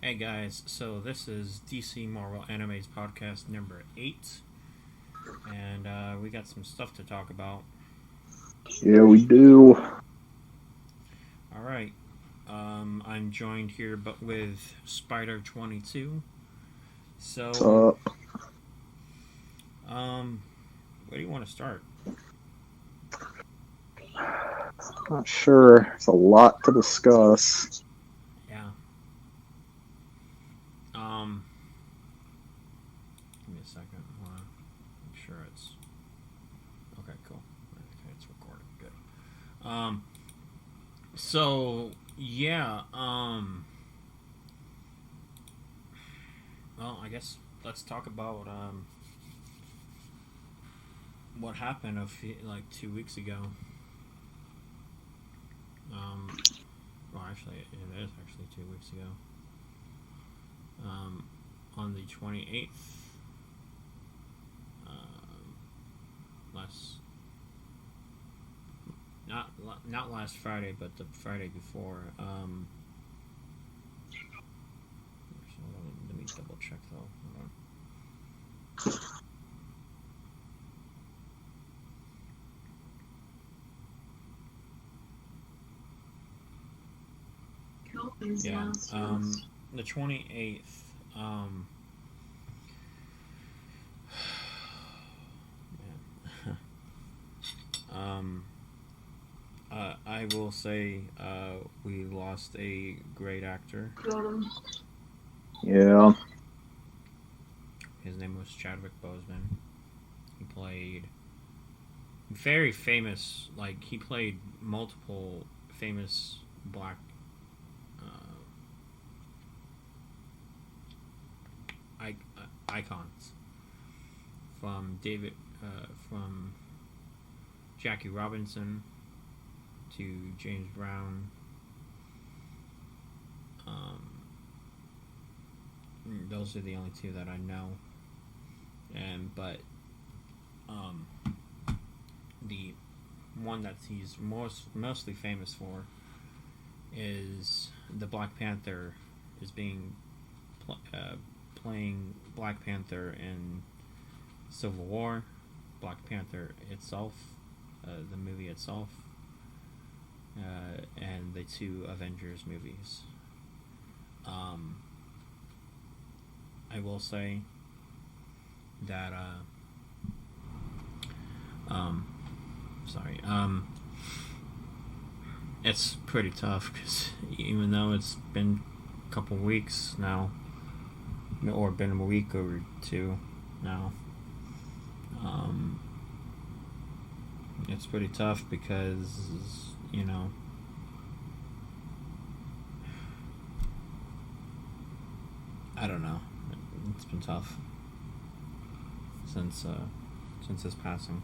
Hey guys, so this is DC Marvel Anime's podcast number 8, and we got some stuff to talk about. Yeah, we do. Alright, I'm joined here but with Spider22. So, where do you want to start? Not sure. It's a lot to discuss. Yeah. Give me a second. I want to make sure it's... Okay, cool. Okay, it's recorded. Good. So, yeah, well, I guess let's talk about, what happened like 2 weeks ago. Well, actually, it is actually 2 weeks ago. On the 28th, last, not last Friday, but the Friday before. Let me double check though. Hold on. Yeah, the 28th, I will say, we lost a great actor. Yeah. His name was Chadwick Boesman. He played very famous, like, he played multiple famous black icons, from from Jackie Robinson to James Brown. Those are the only two that I know. But the one that he's mostly famous for is the Black Panther, is playing Black Panther in Civil War, Black Panther itself, the movie itself, and the two Avengers movies. I will say that it's pretty tough, because even though it's been a couple weeks now, or been a week or two now, it's pretty tough because, I don't know. It's been tough since his passing.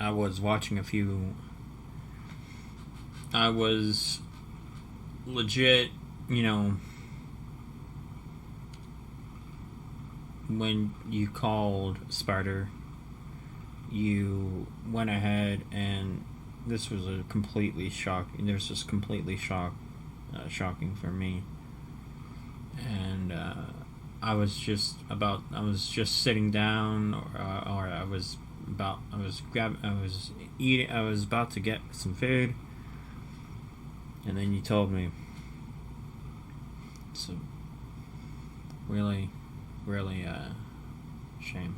I was watching a few. I was legit, when you called Spider, you went ahead, and this was a completely shocking. This was completely shocking for me, and I was just sitting down, or I was about to get some food, and then you told me. It's a really, really shame.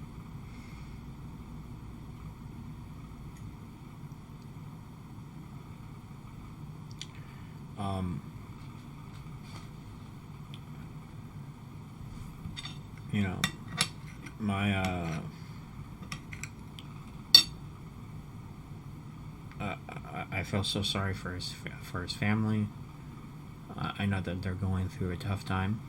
My I feel so sorry for his family. I know that they're going through a tough time.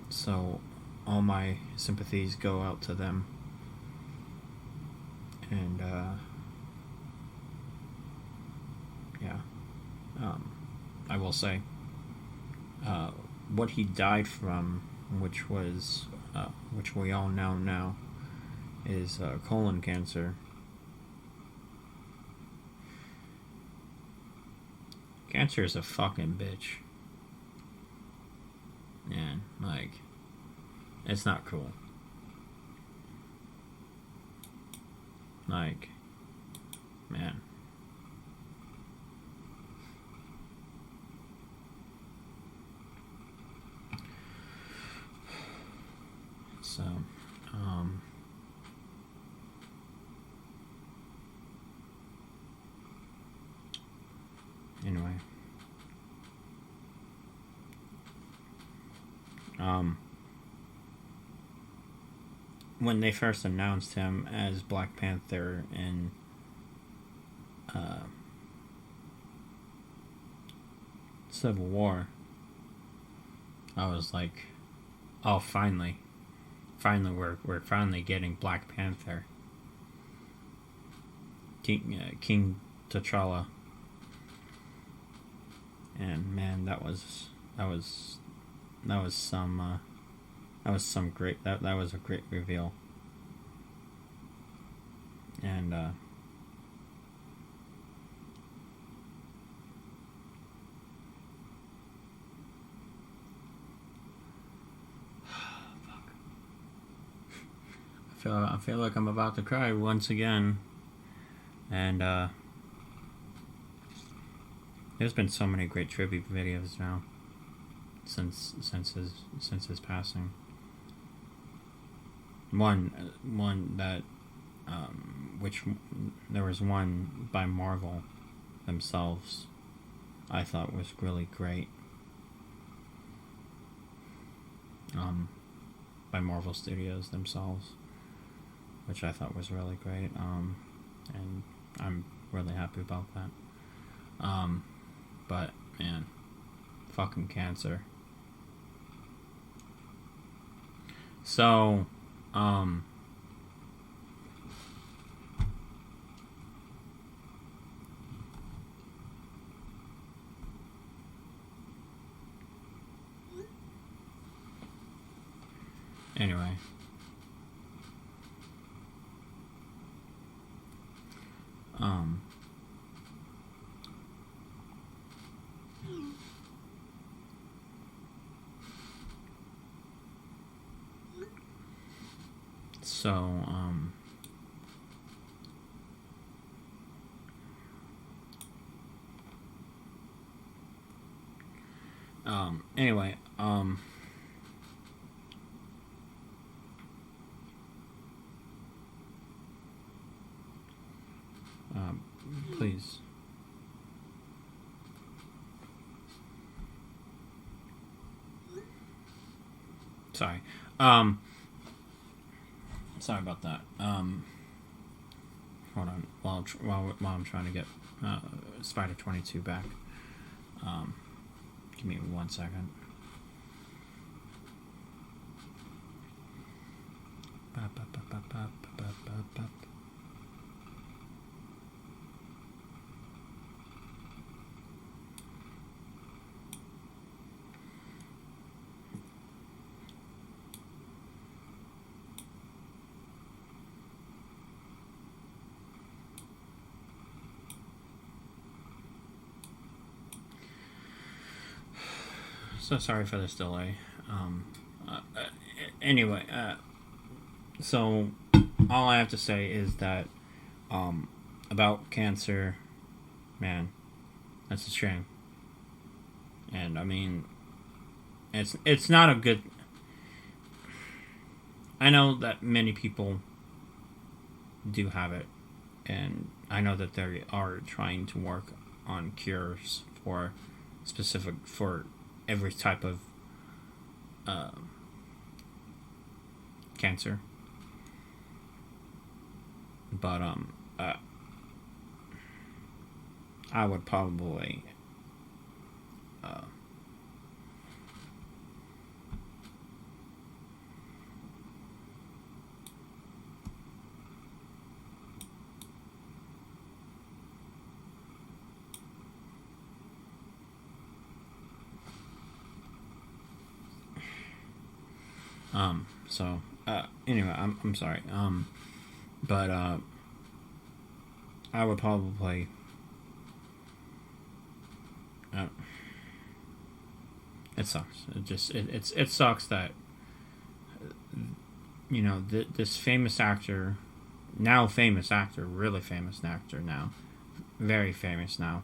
So all my sympathies go out to them. And yeah, I will say what he died from, which we all now is colon cancer. Cancer is a fucking bitch. And, like, it's not cool. Like, man. So, anyway. When they first announced him as Black Panther in Civil War, I was like, oh, finally we're finally getting Black Panther. King T'Challa. And man, that was some great, that was a great reveal. And I feel like I'm about to cry once again. And there's been so many great tribute videos now since his passing. One that which there was one by Marvel themselves I thought was really great. By Marvel Studios themselves, which I thought was really great. And I'm really happy about that. But man, fucking cancer. So, anyway. So, anyway, please. Sorry. Sorry about that. Hold on. While I'm trying to get Spider 22 back. Give me 1 second. So sorry for this delay. Anyway, so all I have to say is that about cancer, man, that's a shame. And I mean, it's not a good. I know that many people do have it, and I know that they are trying to work on cures for every type of cancer. But I would probably So anyway, I'm sorry. But I would probably. It sucks. It sucks that this famous actor, now famous actor, really famous actor now, very famous now,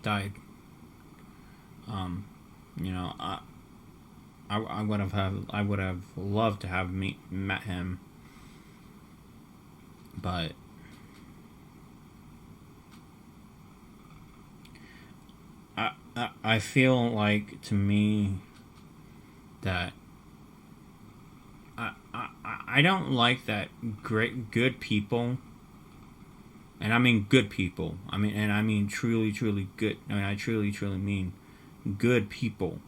died. Um, you know, I would have loved to have met him, but I feel like, to me, that I don't like that good people, and I mean good people. I mean truly good. I truly mean good people.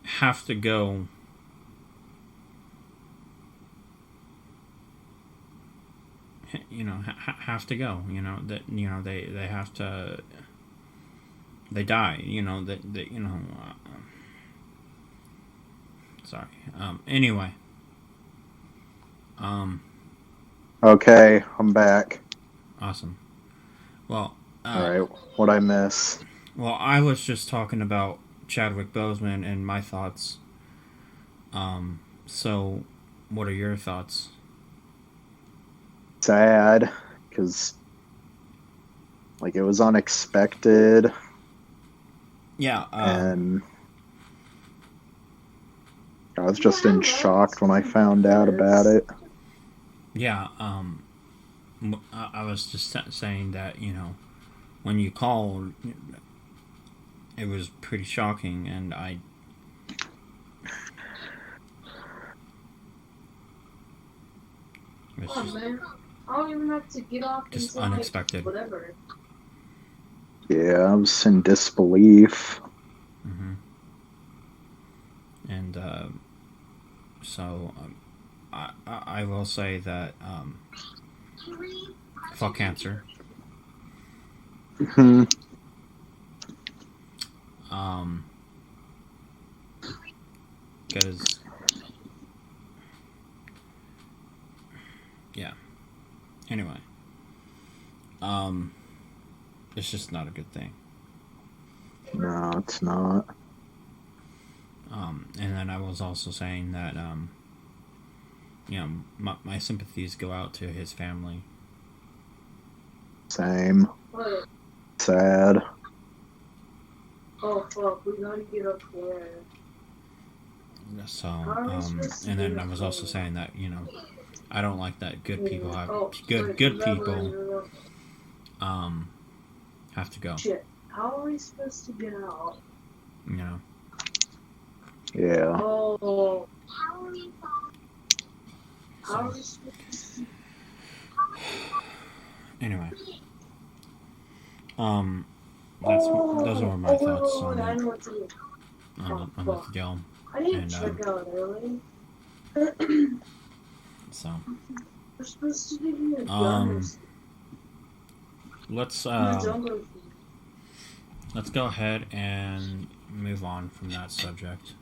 Have to go. Have to go. They have to. They die. Sorry. Anyway. Okay, I'm back. Awesome. Well. All right. What'd I miss? Well, I was just talking about Chadwick Boseman and my thoughts. So, what are your thoughts? Sad, because it was unexpected. Yeah. And I was just in shock when I found out about it. Yeah. I was just saying that when you called, it was pretty shocking, and I don't even have to get off. Just unexpected. Whatever. Yeah, I was in disbelief. Mm-hmm. And so I will say that fuck cancer. Mm-hmm. Because yeah. Anyway, it's just not a good thing. No, it's not. And then I was also saying that my sympathies go out to his family. Same. What? Sad. Oh fuck, we gotta get up there. So, and then I was also saying that I don't like that good people good people have to go. Shit, how are we supposed to get out? Yeah. Oh. So, how are we supposed to... Anyway, those were my thoughts on the deal. I need to check out early. So we're supposed to give you a gun. Let's go ahead and move on from that subject.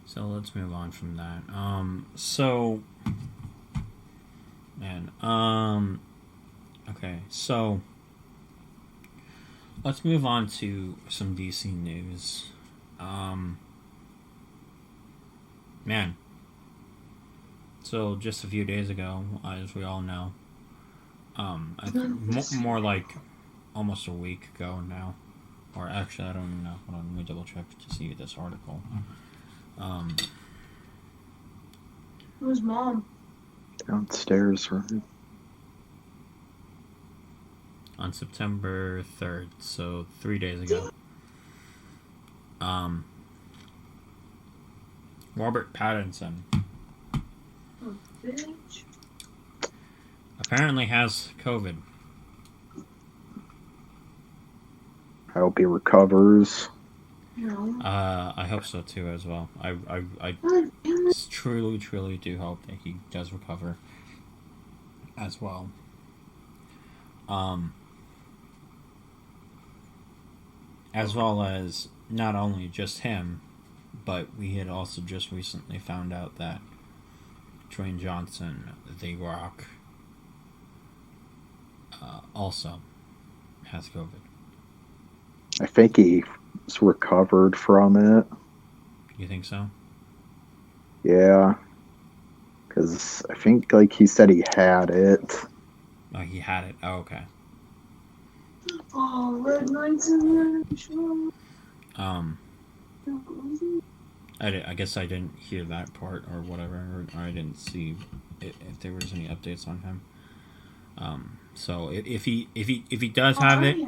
So let's move on from that. Okay, so let's move on to some DC news. So just a few days ago, as we all know, more like almost a week ago now, or actually I don't even know. Hold on, let me double check to see this article. Who's mom? Downstairs, right? On September 3rd, so 3 days ago. Robert Paterson Bitch. apparently has COVID. I hope he recovers. No. I hope so too as well. I truly do hope that he does recover as well. As well as not only just him, but we had also just recently found out that Dwayne Johnson, The Rock, also has COVID. I think he's recovered from it. You think so? Yeah. Because I think, like, he said he had it. Oh, he had it. Oh, okay. Oh, red lights in there. I guess I didn't hear that part or whatever, or I didn't see if there was any updates on him. So if he does have it,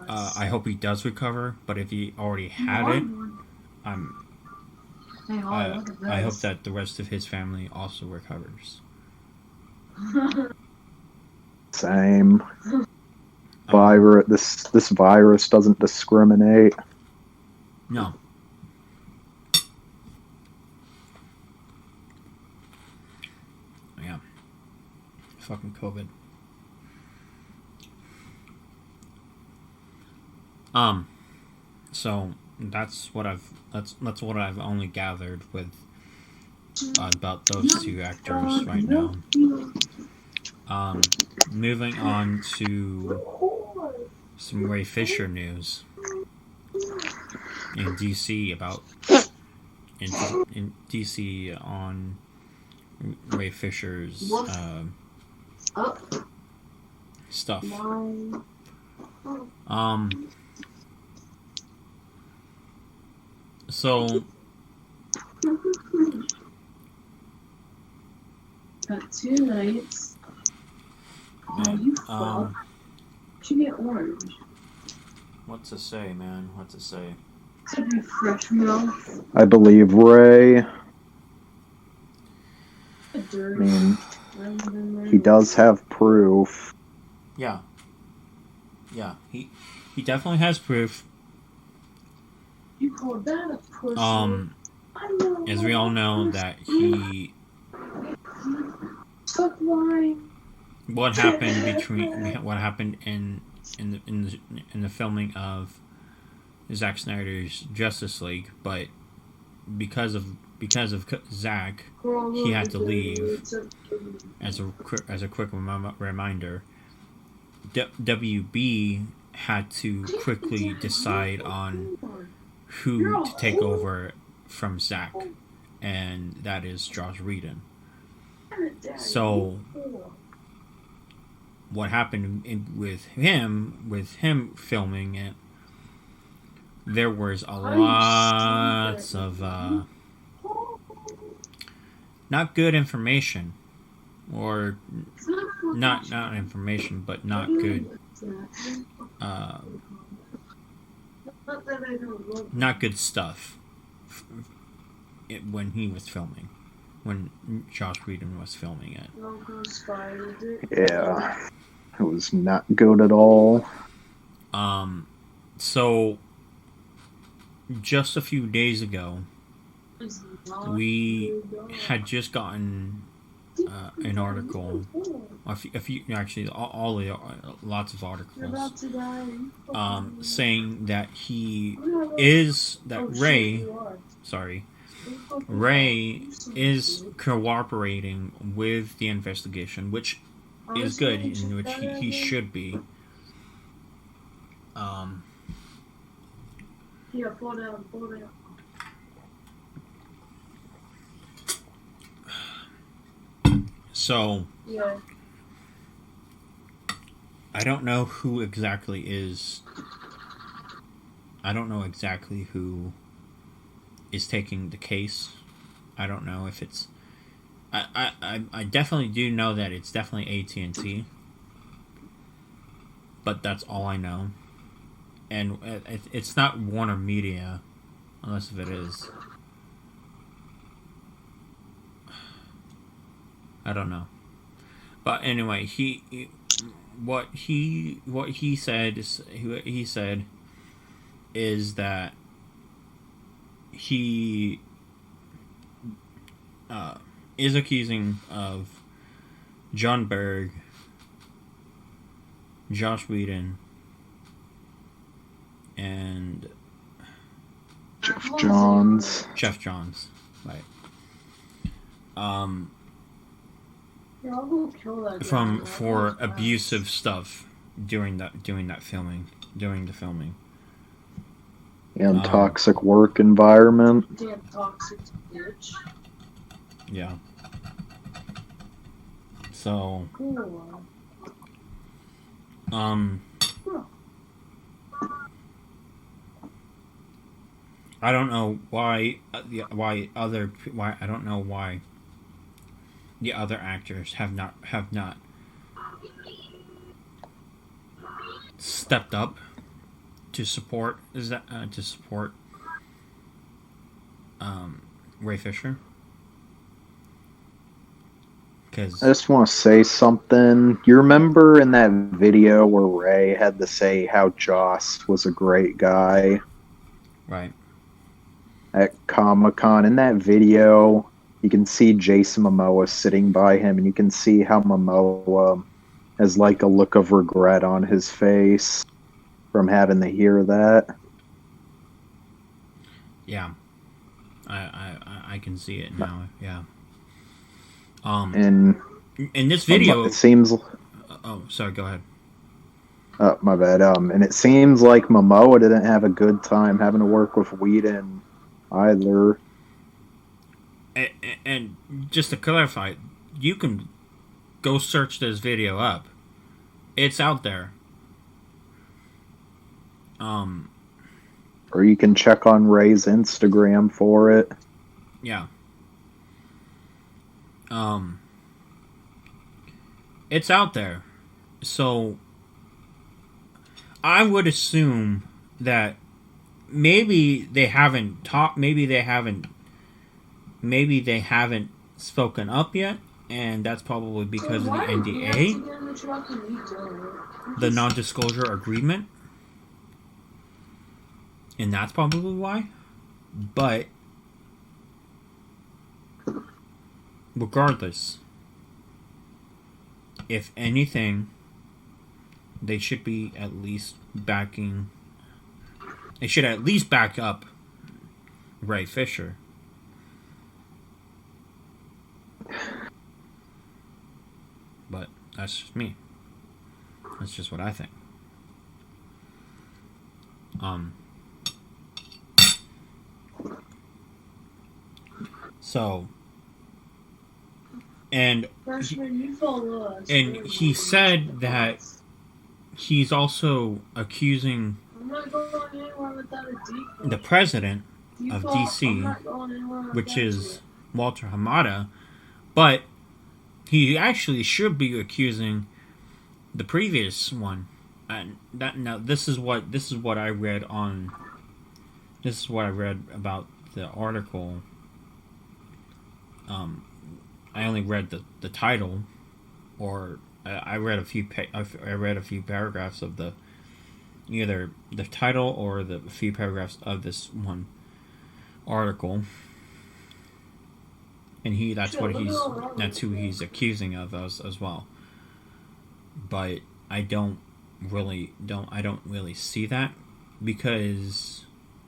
I hope he does recover. But if he already had it, I hope that the rest of his family also recovers. Same. This virus doesn't discriminate. No. Yeah. Fucking COVID. So that's what I've only gathered with about those two actors right now. Moving on to some Ray Fisher news in DC in DC on Ray Fisher's stuff. So got 2 nights. Oh, you fuck. Should get orange. What to say, man? What to say? Could be fresh milk. I believe Ray. I mean, he does have proof. Yeah. Yeah, he definitely has proof. You call that a pussy? As we all know that he what happened in the filming of Zack Snyder's Justice League, but because of Zack, he had to leave. As a quick reminder, WB had to quickly decide on who to take over from Zack, and that is Joss Whedon. So what happened with him filming it, there was a lots of not good information, or not information, but not good not good stuff when he was filming, when Joss Whedon was filming it. Yeah, it was not good at all. So just a few days ago, we had just gotten an article, a few actually, lots of articles, saying that Ray is cooperating with the investigation, which is good, in which he should be. Yeah, fall down. So, yeah. I don't know exactly who is taking the case. I don't know if it's... I definitely do know that it's definitely AT&T. But that's all I know. And it's not Warner Media, unless if it is. I don't know. But anyway, what he said is that he is accusing of John Berg, Josh Whedon, and Jeff Johns. Jeff Johns, right? For abusive stuff during the filming. And toxic work environment. Damn toxic bitch. Yeah. So. Cool. I don't know why the other actors have not stepped up to support Ray Fisher. Because I just want to say something. You remember in that video where Ray had to say how Joss was a great guy? Right. At Comic-Con, in that video, you can see Jason Momoa sitting by him, and you can see how Momoa has like a look of regret on his face from having to hear that. Yeah, I can see it now. Yeah. And in this video, it seems. Oh, sorry. Go ahead. Oh, my bad. And it seems like Momoa didn't have a good time having to work with Whedon either. And just to clarify, you can go search this video up. It's out there. Or you can check on Ray's Instagram for it. Yeah. It's out there. So I would assume that maybe they haven't spoken up yet, and that's probably because of the NDA, the non-disclosure agreement, and that's probably why. But regardless, if anything, they should be at least backing. They should at least back up Ray Fisher. But that's just me. That's just what I think. So, and he said that he's also accusing the president of DC, which is Walter Hamada, but he actually should be accusing the previous one. And that now this is what I read about the article. I only read the title, or I read a few paragraphs of either the title or the few paragraphs of this one article, and that's who he's accusing of us as well. But I don't really see that, because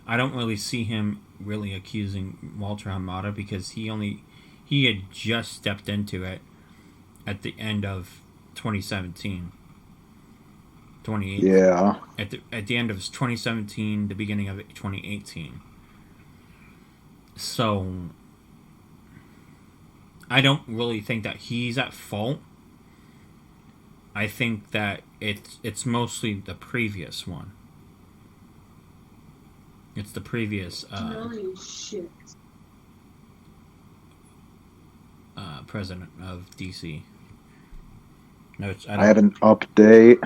I don't really see him really accusing Walter Hamada, because he had just stepped into it at the end of 2017. 2018. Yeah. At the end of 2017, the beginning of 2018. So I don't really think that he's at fault. I think that it's mostly the previous one. It's the previous president of DC. No, I have an update.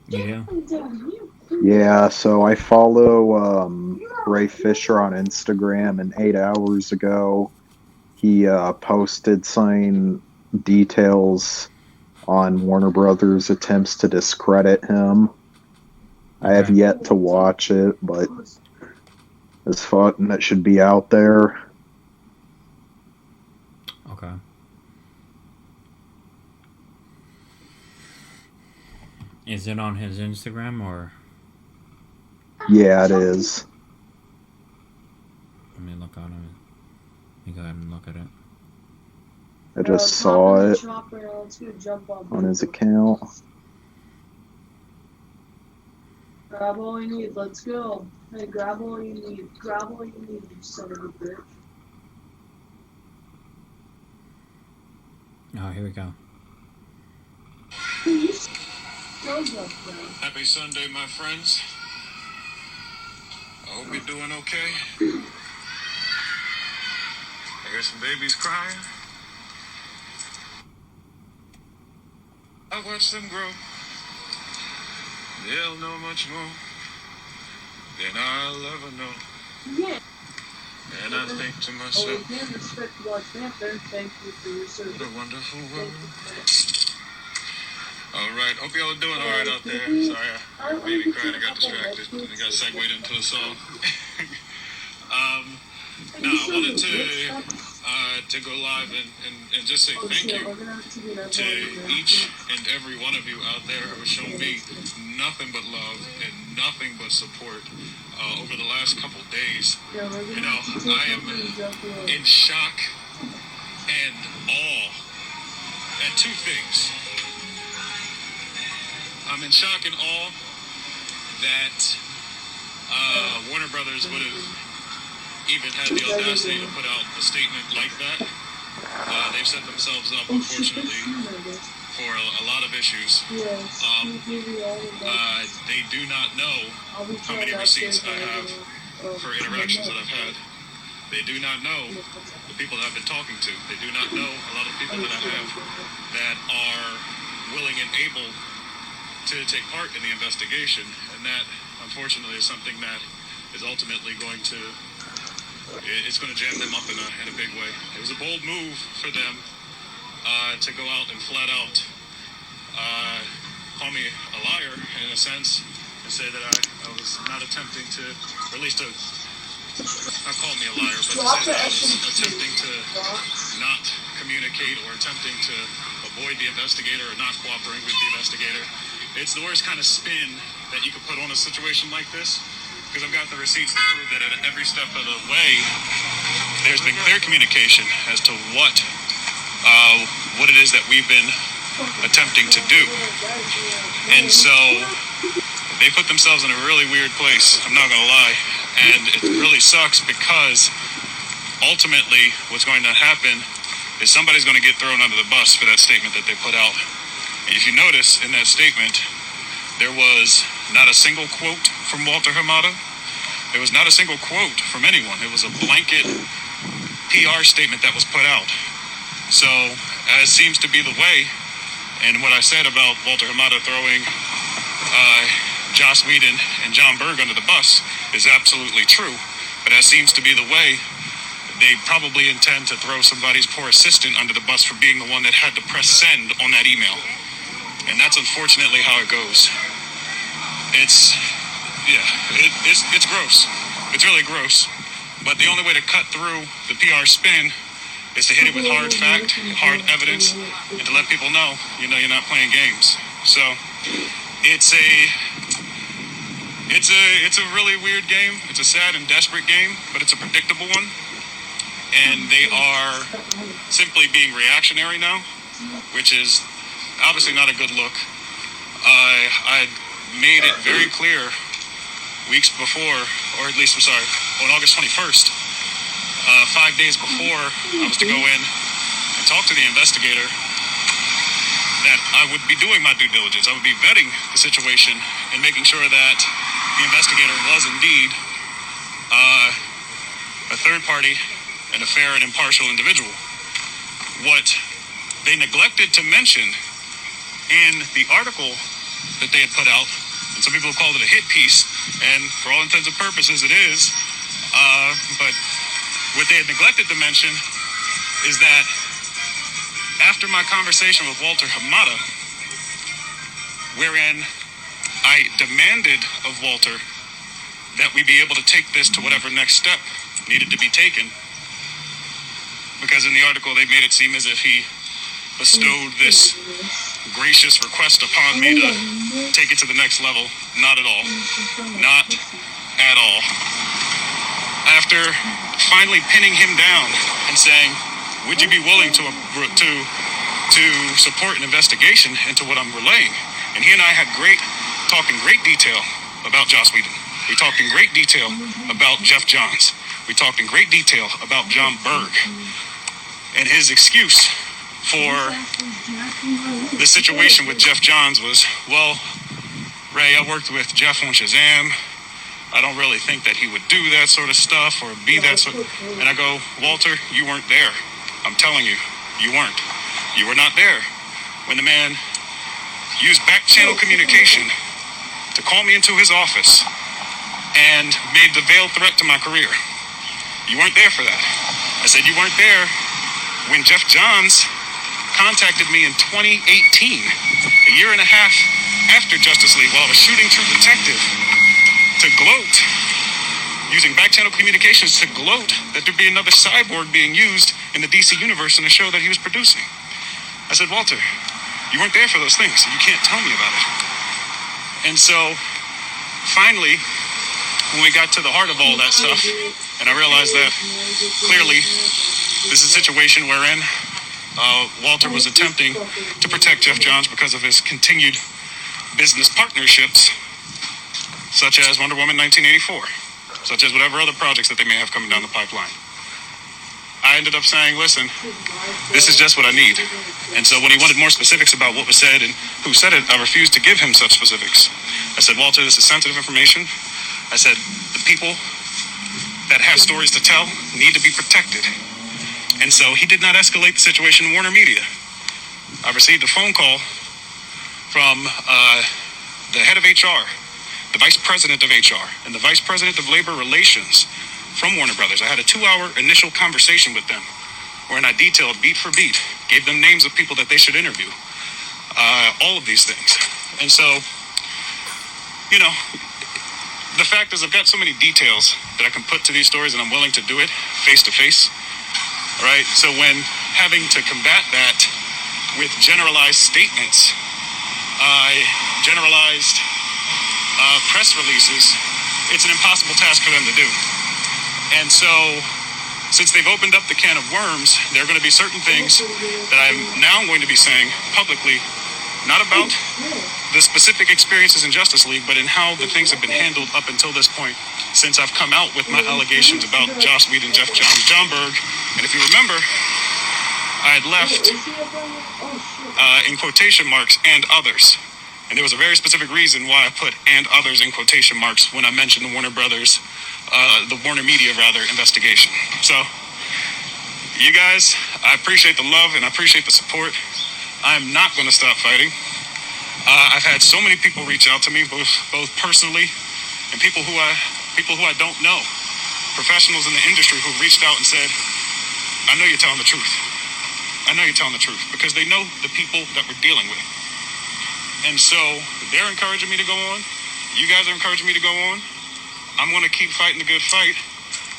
You do? Yeah, so I follow Ray Fisher on Instagram, and 8 hours ago he posted saying details on Warner Brothers' attempts to discredit him. I have yet to watch it, but is fought, and that should be out there. Okay. Is it on his Instagram or? Yeah, it is. Let me look on it. Let me go ahead and look at it. I just saw it on his account. Grab all you need. Let's go. Hey, grab all you need. Grab all you need, you son of a bitch. Oh, here we go. Happy Sunday, my friends. I hope you're doing okay. I hear some babies crying. I watch them grow. They'll know much more than I'll ever know. Yeah. And I think to myself, Thank you for your service. what a wonderful world. All right, hope y'all are doing all right out there. Sorry, I baby cried, I got distracted. I got segued into a song. No, I wanted to go live and just say thank you to each and every one of you out there who have shown me nothing but love and nothing but support over the last couple days. You know, I am in shock and awe at two things. I'm in shock and awe that Warner Brothers would have even had the audacity to put out a statement like that. They've set themselves up, unfortunately, for a lot of issues. They do not know how many receipts I have for interactions that I've had. They do not know the people that I've been talking to. They do not know a lot of people that I have that are willing and able to take part in the investigation, and that, unfortunately, is something that is ultimately going to jam them up in a big way. It was a bold move for them to go out and flat out call me a liar, in a sense, and say that I was not attempting to, or at least not call me a liar, but to say that I was attempting to not communicate or attempting to avoid the investigator or not cooperating with the investigator. It's the worst kind of spin that you could put on a situation like this, because I've got the receipts to prove that at every step of the way, there's been clear communication as to what it is that we've been attempting to do. And so they put themselves in a really weird place, I'm not going to lie. And it really sucks because ultimately what's going to happen is somebody's going to get thrown under the bus for that statement that they put out. If you notice in that statement, there was not a single quote from Walter Hamada. There was not a single quote from anyone. It was a blanket PR statement that was put out. So, as seems to be the way, and what I said about Walter Hamada throwing Joss Whedon and John Berg under the bus is absolutely true. But as seems to be the way, they probably intend to throw somebody's poor assistant under the bus for being the one that had to press send on that email. And that's unfortunately how it goes. It's gross. It's really gross. But the only way to cut through the PR spin is to hit it with hard fact, hard evidence, and to let people know, you're not playing games. So it's a really weird game. It's a sad and desperate game, but it's a predictable one. And they are simply being reactionary now, which is obviously not a good look. I made it very clear weeks before, or at least, on August 21st, 5 days before I was to go in and talk to the investigator, that I would be doing my due diligence. I would be vetting the situation and making sure that the investigator was indeed a third party and a fair and impartial individual. What they neglected to mention in the article that they had put out, and some people have called it a hit piece, and for all intents and purposes it is, but what they had neglected to mention is that after my conversation with Walter Hamada, wherein I demanded of Walter that we be able to take this to whatever next step needed to be taken. Because in the article, they made it seem as if he bestowed this gracious request upon me to take it to the next level. Not at all. Not at all. After finally pinning him down and saying, would you be willing to support an investigation into what I'm relaying? And he and I had talked in great detail about Joss Whedon. We talked in great detail about Jeff Johns. We talked in great detail about John Berg. And his excuse for the situation with Jeff Johns was, well, Ray, I worked with Jeff on Shazam. I don't really think that he would do that sort of stuff or be that sort. And I go, Walter, you weren't there. I'm telling you, you weren't. You were not there when the man used back channel communication to call me into his office and made the veiled threat to my career. You weren't there for that. I said you weren't there when Jeff Johns contacted me in 2018, a year and a half after Justice League, while I was shooting True Detective, to gloat, using back channel communications to gloat that there'd be another cyborg being used in the DC universe in a show that he was producing. I said, Walter, you weren't there for those things, so you can't tell me about it. And so, finally, when we got to the heart of all that stuff, and I realized that clearly this is a situation wherein Walter was attempting to protect Jeff Johns because of his continued business partnerships, such as Wonder Woman 1984, such as whatever other projects that they may have coming down the pipeline. I ended up saying, listen, this is just what I need. And so when he wanted more specifics about what was said and who said it, I refused to give him such specifics. I said, Walter, this is sensitive information. I said, the people that have stories to tell need to be protected. And so he did not escalate the situation in Warner Media. I received a phone call from the head of HR, the vice president of HR, and the vice president of labor relations from Warner Brothers. I had a 2-hour initial conversation with them wherein I detailed beat for beat, gave them names of people that they should interview, all of these things. And so, you know, the fact is I've got so many details that I can put to these stories, and I'm willing to do it face to face, right? So when having to combat that with generalized statements, generalized press releases, it's an impossible task for them to do. And so, since they've opened up the can of worms, there are going to be certain things that I'm now going to be saying publicly, not about the specific experiences in Justice League, but in how the things have been handled up until this point, since I've come out with my allegations about Joss Whedon, Jeff Johns, John Berg. And if you remember, I had left in quotation marks and others. And there was a very specific reason why I put and others in quotation marks when I mentioned the Warner Brothers, the Warner Media rather, investigation. So, you guys, I appreciate the love and I appreciate the support. I'm not going to stop fighting. I've had so many people reach out to me, both personally and people who I don't know, professionals in the industry who've reached out and said, I know you're telling the truth. I know you're telling the truth, because they know the people that we're dealing with. And so they're encouraging me to go on. You guys are encouraging me to go on. I'm going to keep fighting the good fight,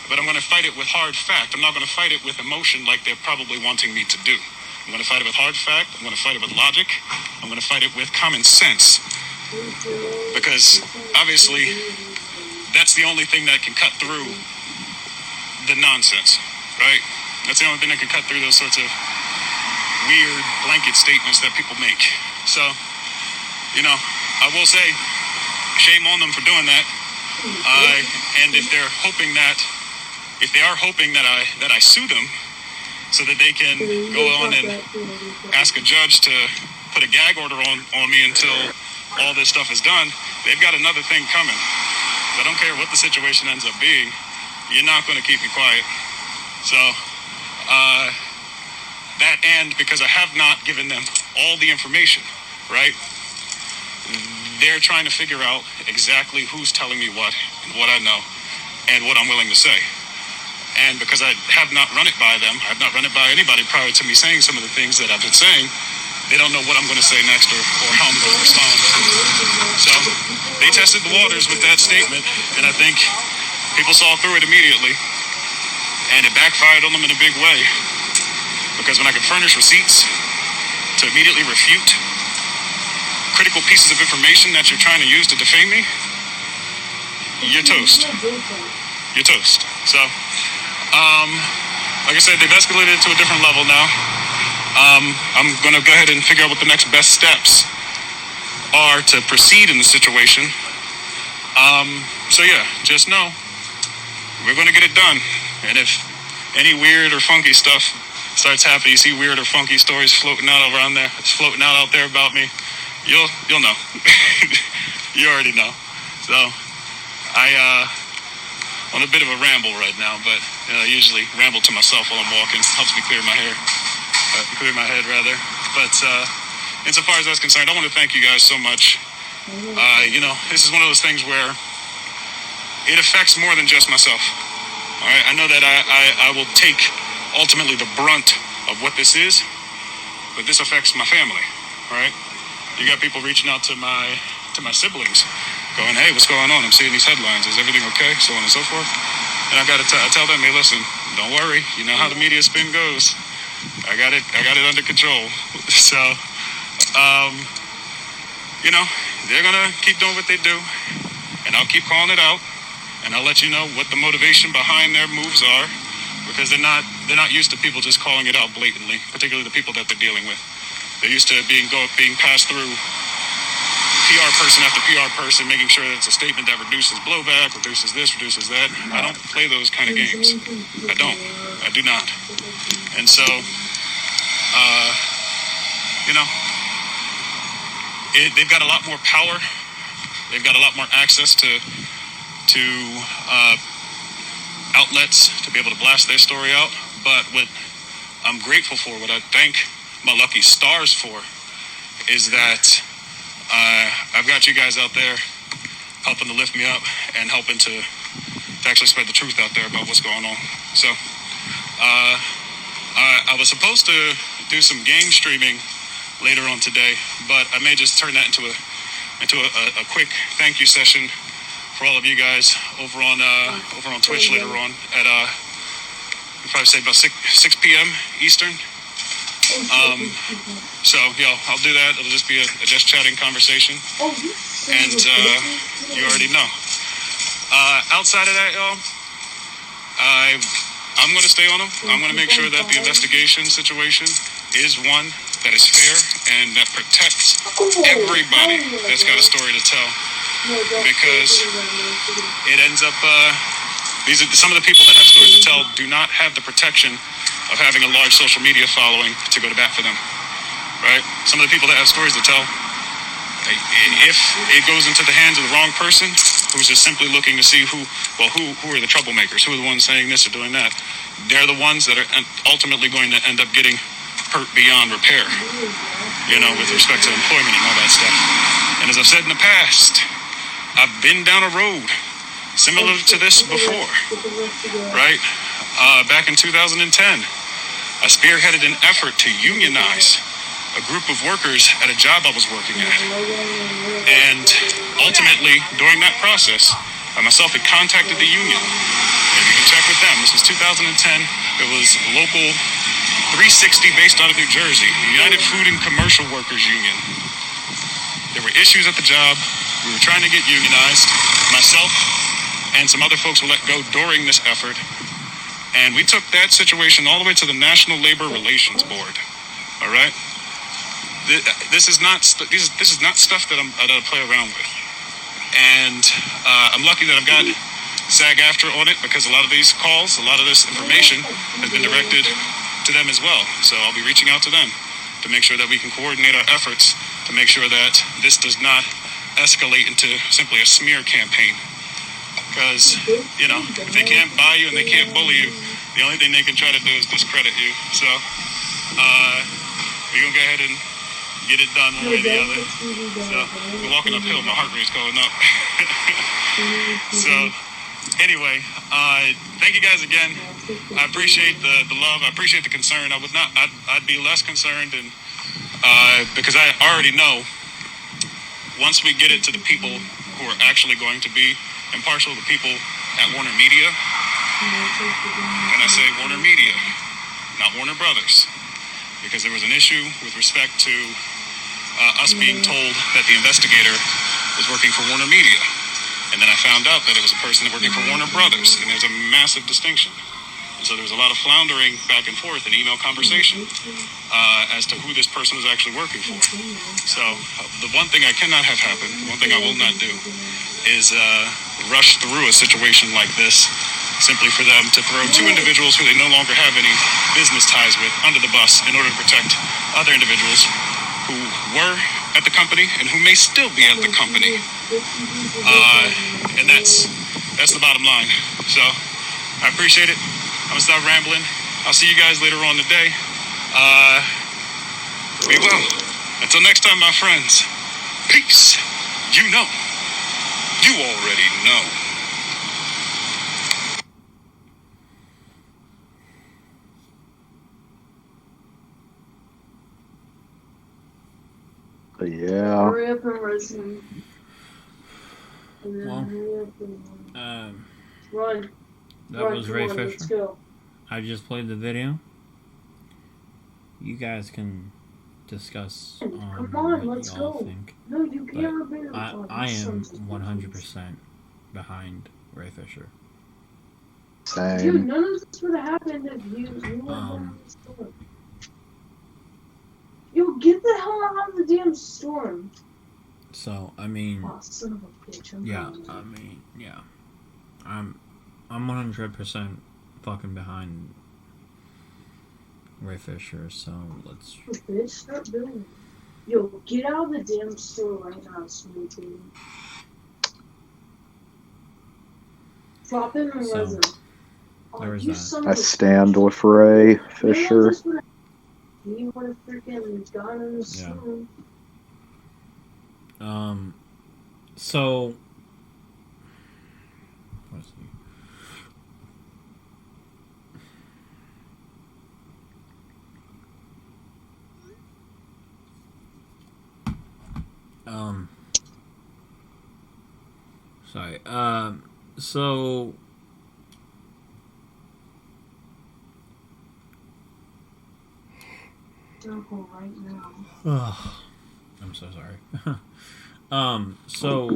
but I'm going to fight it with hard fact. I'm not going to fight it with emotion like they're probably wanting me to do. I'm going to fight it with hard fact. I'm going to fight it with logic. I'm going to fight it with common sense. Because obviously that's the only thing that can cut through the nonsense, right? That's the only thing that can cut through those sorts of weird blanket statements that people make. So, you know, I will say, shame on them for doing that. And if they are hoping that I sue them, so that they can go on and ask a judge to put a gag order on me until all this stuff is done, they've got another thing coming. I don't care what the situation ends up being, you're not going to keep me quiet. So, that end, because I have not given them all the information, right? They're trying to figure out exactly who's telling me what and what I know and what I'm willing to say. And because I have not run it by them, I've not run it by anybody prior to me saying some of the things that I've been saying, they don't know what I'm going to say next or how I'm going to respond. So they tested the waters with that statement, and I think people saw through it immediately, and it backfired on them in a big way. Because when I could furnish receipts to immediately refute critical pieces of information that you're trying to use to defame me, you're toast. You're toast. So, like I said, they've escalated it to a different level now. I'm going to go ahead and figure out what the next best steps are to proceed in the situation. So yeah, just know we're going to get it done. And if any weird or funky stuff starts happening, you see weird or funky stories floating out out there about me, you'll know. You already know. So I on a bit of a ramble right now, but I usually ramble to myself while I'm walking. Helps me clear my head rather. But insofar as that's concerned, I want to thank you guys so much. This is one of those things where it affects more than just myself. All right, I know that I will take ultimately the brunt of what this is, but this affects my family. All right, you got people reaching out to my siblings, going, "Hey, what's going on? I'm seeing these headlines. Is everything okay?" So on and so forth. And I got to tell them, "Hey, listen, don't worry. You know how the media spin goes. I got it under control." So, they're gonna keep doing what they do, and I'll keep calling it out. And I'll let you know what the motivation behind their moves are, because they're not used to people just calling it out blatantly, particularly the people that they're dealing with. They're used to being passed through PR person after PR person, making sure that it's a statement that reduces blowback, reduces this, reduces that. I don't play those kind of games. I don't. I do not. And so, they've got a lot more power. They've got a lot more access to outlets to be able to blast their story out. But what I'm grateful for, what I thank my lucky stars for, is that I've got you guys out there helping to lift me up and helping to actually spread the truth out there about what's going on. So I was supposed to do some game streaming later on today, but I may just turn that into a quick thank you session for all of you guys over on Twitch later on at I'd probably say about 6 p.m. Eastern. So I'll do that. It'll just be a just chatting conversation, and you already know. Outside of that, y'all, I'm going to stay on them. I'm going to make sure that the investigation situation is one that is fair and that protects everybody that's got a story to tell. Because it ends up, these are some of the people that have stories to tell do not have the protection of having a large social media following to go to bat for them, right? Some of the people that have stories to tell, if it goes into the hands of the wrong person who's just simply looking to see who are the troublemakers, who are the ones saying this or doing that, they're the ones that are ultimately going to end up getting hurt beyond repair, with respect to employment and all that stuff. And as I've said in the past, I've been down a road similar to this before, right? Back in 2010, I spearheaded an effort to unionize a group of workers at a job I was working at. And ultimately, during that process, I myself had contacted the union. And you can check with them. This was 2010. It was local 360 based out of New Jersey, the United Food and Commercial Workers Union. There were issues at the job. We were trying to get unionized. Myself and some other folks were let go during this effort. And we took that situation all the way to the National Labor Relations Board. All right? This is not stuff that I play around with. And I'm lucky that I've got SAG-AFTRA on it, because a lot of these calls, a lot of this information has been directed to them as well. So I'll be reaching out to them to make sure that we can coordinate our efforts to make sure that this does not escalate into simply a smear campaign. Because, if they can't buy you and they can't bully you, the only thing they can try to do is discredit you. So, we're going to go ahead and get it done one way or the other. So, we're walking uphill, my heart rate's going up. So, anyway, thank you guys again. I appreciate the love. I appreciate the concern. I'd be less concerned, and because I already know once we get it to the people who are actually going to be impartial, the people at Warner Media, and I say Warner Media, not Warner Brothers, because there was an issue with respect to us being told that the investigator was working for Warner Media. And then I found out that it was a person working for Warner Brothers, and there's a massive distinction. And so there was a lot of floundering back and forth in email conversation as to who this person was actually working for. So the one thing I cannot have happen, the one thing I will not do, is rush through a situation like this simply for them to throw two individuals who they no longer have any business ties with under the bus in order to protect other individuals who were at the company and who may still be at the company. And that's the bottom line. So I appreciate it. I'm gonna stop rambling. I'll see you guys later on today. Be well. Until next time, my friends. Peace. You know. You already know. Yeah. Hurry up and listen. And then Well, hurry up and run. That Run, was come Ray on, let's Fisher. go. I just played the video. You guys can discuss Come what on, let's y'all go. think. No, you But can't repeat it. I am 100% behind Ray Fisher. Same. Dude, none of this would have happened if you went down Um, the storm. Yo, get the hell out of the damn storm. So I mean, Oh, son of a bitch. I'm yeah, going. I mean, yeah, I'm 100% fucking behind Ray Fisher. So let's. Oh, bitch, start building. Yo, get out of the damn store right now, smooth baby. Drop in and So, resin. there is you that. son I of a stand with Ray Fisher. He would have freaking gone in the Yeah. storm. So. Let's see. Sorry. So. Circle right now. I'm so sorry. So.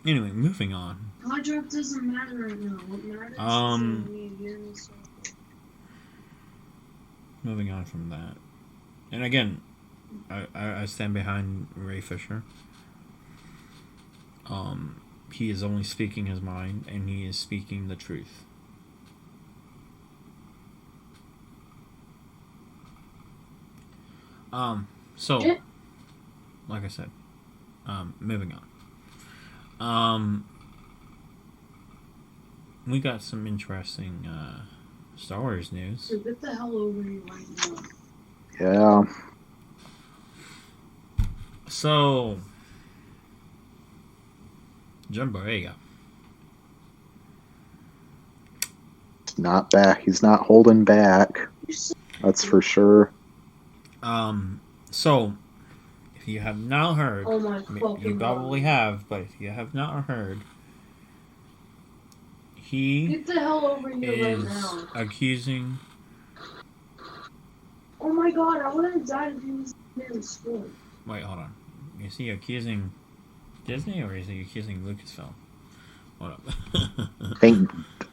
Anyway, moving on. Contract doesn't matter right now. What matters is that we get in the circle. Moving on from that. And again, I stand behind Ray Fisher. He is only speaking his mind, and he is speaking the truth. So, like I said, moving on. We got some interesting Star Wars news. So get the hell over here right now. Yeah. So, John Boyega. Not back. He's not holding back. That's for sure. So, if you have not heard, Oh my you fucking probably God. have, but if you have not heard, he Get the hell over here right is now. accusing. Oh my God, I would have died if he was in the storm. Wait, hold on. Is he accusing Disney or is he accusing Lucasfilm? Hold up.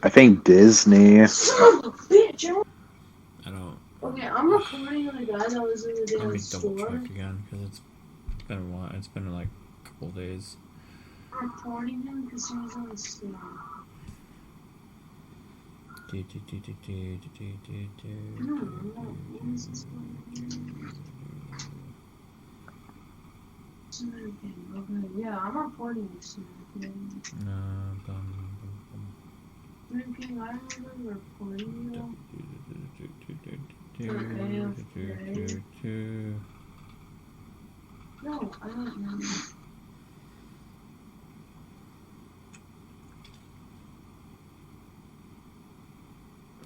I think Disney. Son of a bitch! I don't. Okay, I'm recording the guy that was in the Let damn me double store. check again because it's been a while. It's been like a couple days. I'm recording him because he was on the store. No, what is this one? Okay, yeah, I'm reporting this to you. King, I remember reporting you. No, I don't know.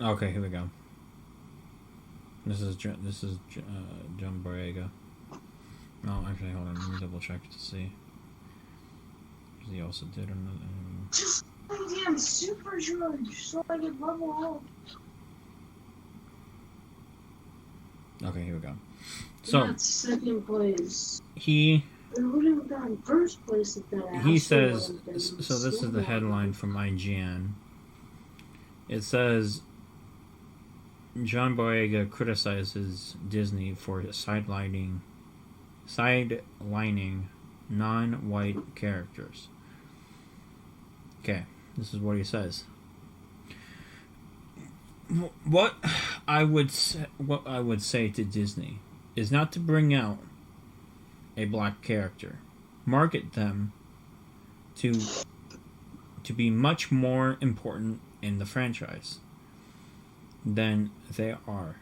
Okay, here we go. This is John Boyega. Oh, actually, hold on. Let me double check to see. He also did another. Just damn supercharge so I can level up. Okay, here we go. So that's second place. he It wouldn't have gotten first place if that. he says. So this is the headline from IGN. It says John Boyega criticizes Disney for sidelining non-white characters. Okay, this is what he says. What I would say to Disney is not to bring out a black character. Market them to be much more important in the franchise than they are.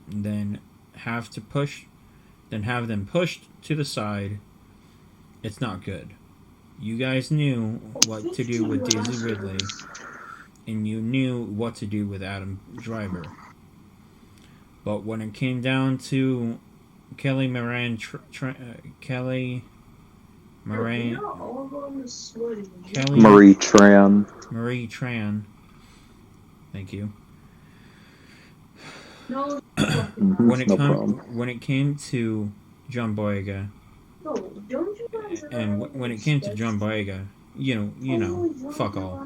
Then have them pushed to the side. It's not good. You guys knew what to do with Daisy Ridley, and you knew what to do with Adam Driver. But when it came down to Kelly Moran, Marie Tran. Thank you. No. When it came to John Boyega, Don't you guys and when it came to John Boyega, you know, fuck all.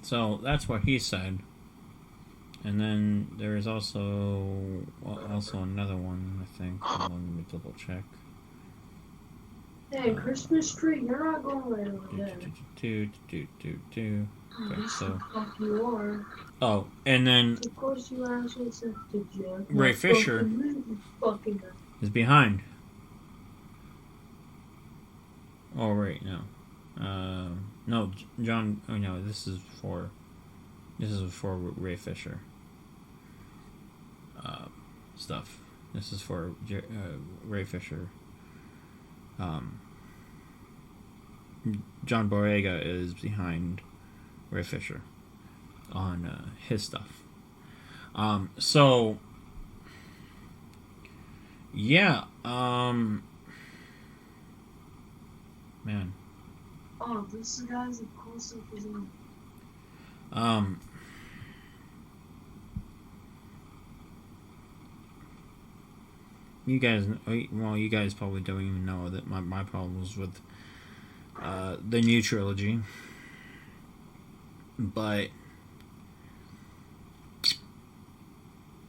So that's what he said. And then there is also another one, I think. Hold on, let me double check. Hey, Christmas tree, you're not going right over there. Okay, so. Fuck you are. Oh, and then. Of course you actually said to Jeff. Ray Fisher is behind. Oh, right, no. No, John. Oh, no, this is for Ray Fisher. Stuff. This is for Ray Fisher. John Boyega is behind Ray Fisher on his stuff. So yeah, man. Oh, this guy's a close up his own. You guys probably don't even know that my problems with the new trilogy, but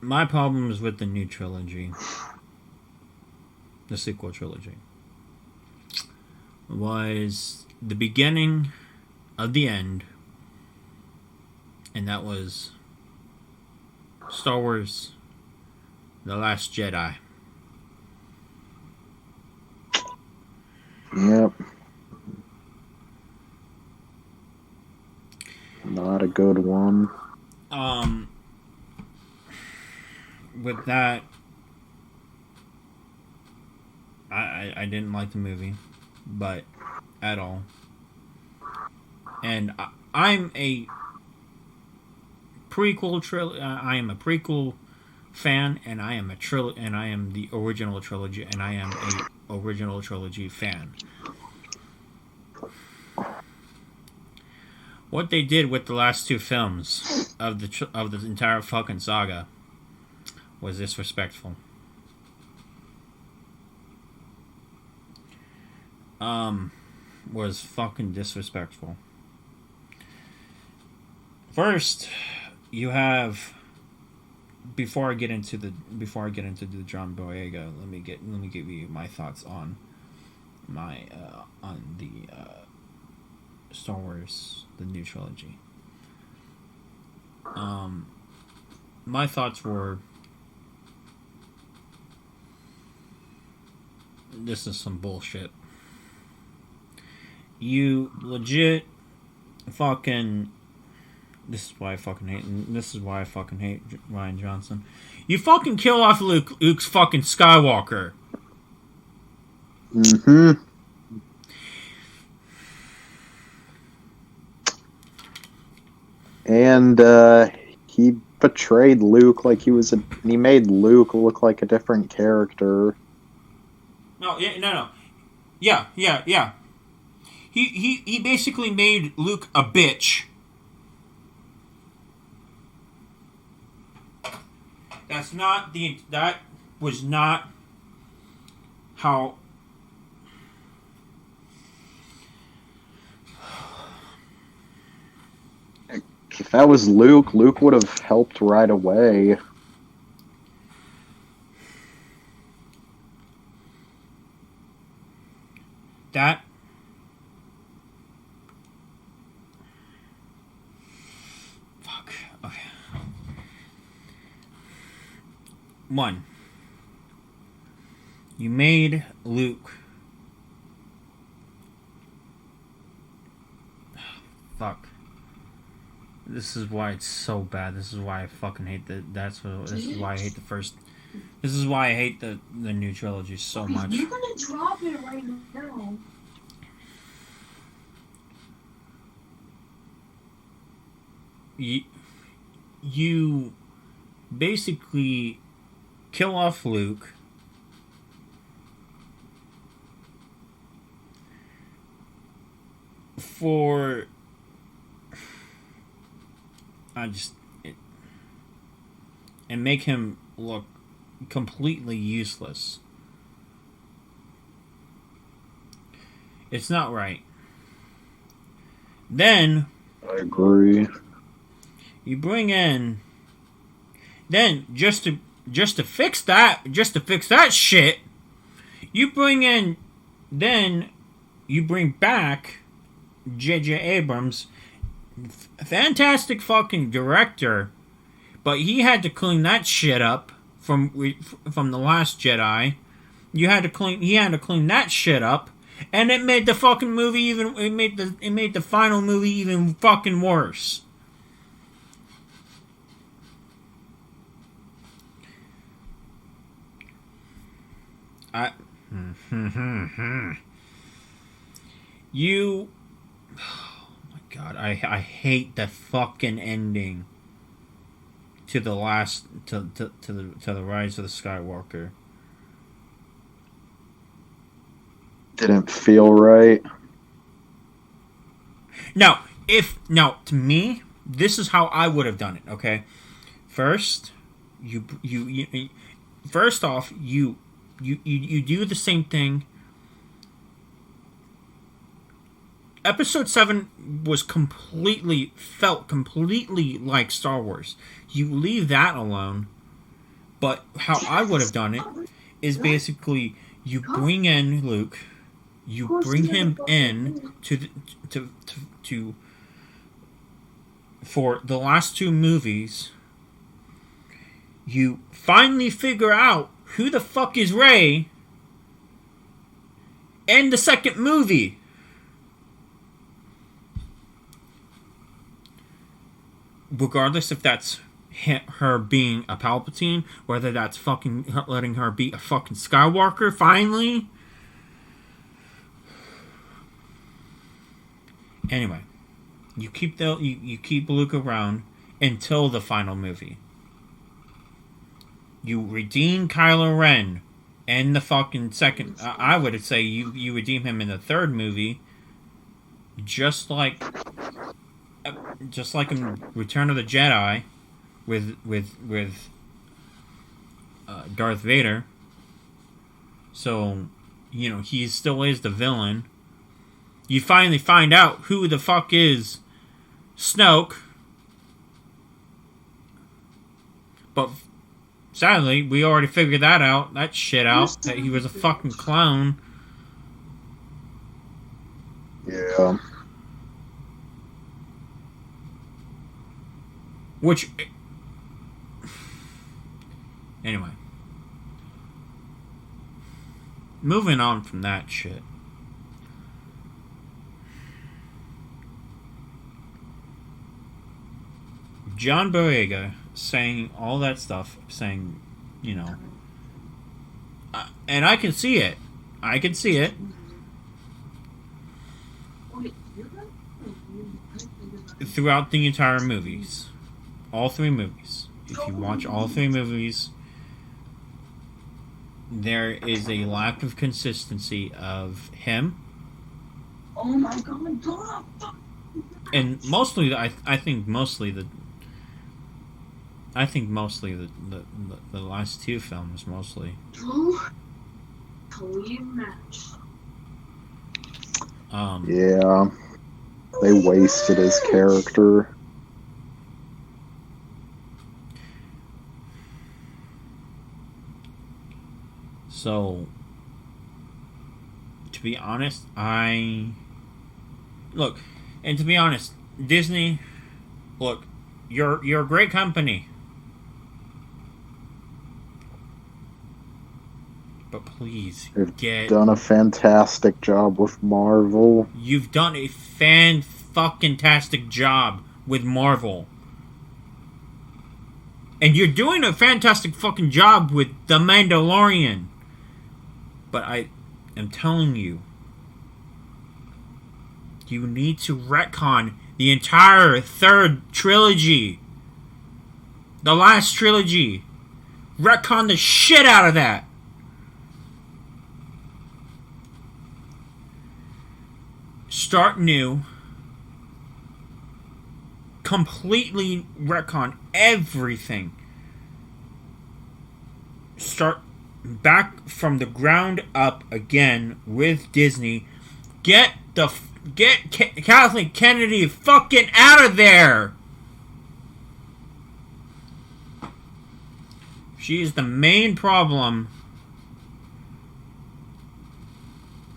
my problems with the new trilogy, the sequel trilogy, was the beginning of the end, and that was Star Wars The Last Jedi. Yep. Not a good one. With that, I didn't like the movie, but at all. And I'm a prequel I am a prequel fan, and I am the original trilogy, and I am a original trilogy fan. What they did with the last two films of the entire fucking saga was disrespectful. Was fucking disrespectful. First, you have before I get into the John Boyega, let me give you my thoughts on the Star Wars, the new trilogy. My thoughts were, this is some bullshit. You legit fucking. This is why I fucking hate Rian Johnson. You fucking kill off Luke's fucking Skywalker. Mm-hmm. And he portrayed Luke like he made Luke look like a different character. No. Yeah. He basically made Luke a bitch. That was not how. If that was Luke, Luke would have helped right away. That. Fuck. Okay. One. You made Luke. Fuck. This is why it's so bad. This is why I fucking hate this is why I hate the first. This is why I hate the new trilogy so much. You're gonna drop it right now. You basically kill off Luke. For and make him look completely useless. It's not right. Then I agree. You bring in then just to fix that shit, you bring back J.J. Abrams, fantastic fucking director, but he had to clean that shit up from The Last Jedi. He had to clean that shit up, and it made the fucking movie it made the final movie even fucking worse. You. Oh my god! I hate the fucking ending to the last to the Rise of the Skywalker. Didn't feel right. No, to me, this is how I would have done it. Okay, first, you do the same thing. Episode 7 felt completely like Star Wars. You leave that alone. But how I would have done it is basically you bring in Luke, you bring him in to for the last two movies. You finally figure out who the fuck is Rey in the second movie. Regardless if that's her being a Palpatine, whether that's fucking letting her be a fucking Skywalker, finally. Anyway, you keep Luke around until the final movie. You redeem Kylo Ren in the fucking second. I would say you redeem him in the third movie, just like in Return of the Jedi, with Darth Vader. So, he still is the villain. You finally find out who the fuck is Snoke, but sadly, we already figured that shit out, that he was a fucking clone. Yeah. Which, anyway, moving on from that shit. John Boyega saying all that stuff, saying, and I can see it. Throughout the entire movies. All three movies. if you watch all 3 movies, there is a lack of consistency of him. Oh my god, And mostly, I think mostly the last 2 films mostly. Believe match. Yeah, they wasted his character. So, to be honest, Disney, look, you're a great company, but please You've done a fantastic job with Marvel. You've done a fan-fucking-tastic job with Marvel. And you're doing a fantastic fucking job with The Mandalorian. But I am telling you, you need to retcon the entire 3rd trilogy. The last trilogy. Retcon the shit out of that. Start new. Completely retcon everything. Start back from the ground up again with Disney. Get Kathleen Kennedy fucking out of there. She is the main problem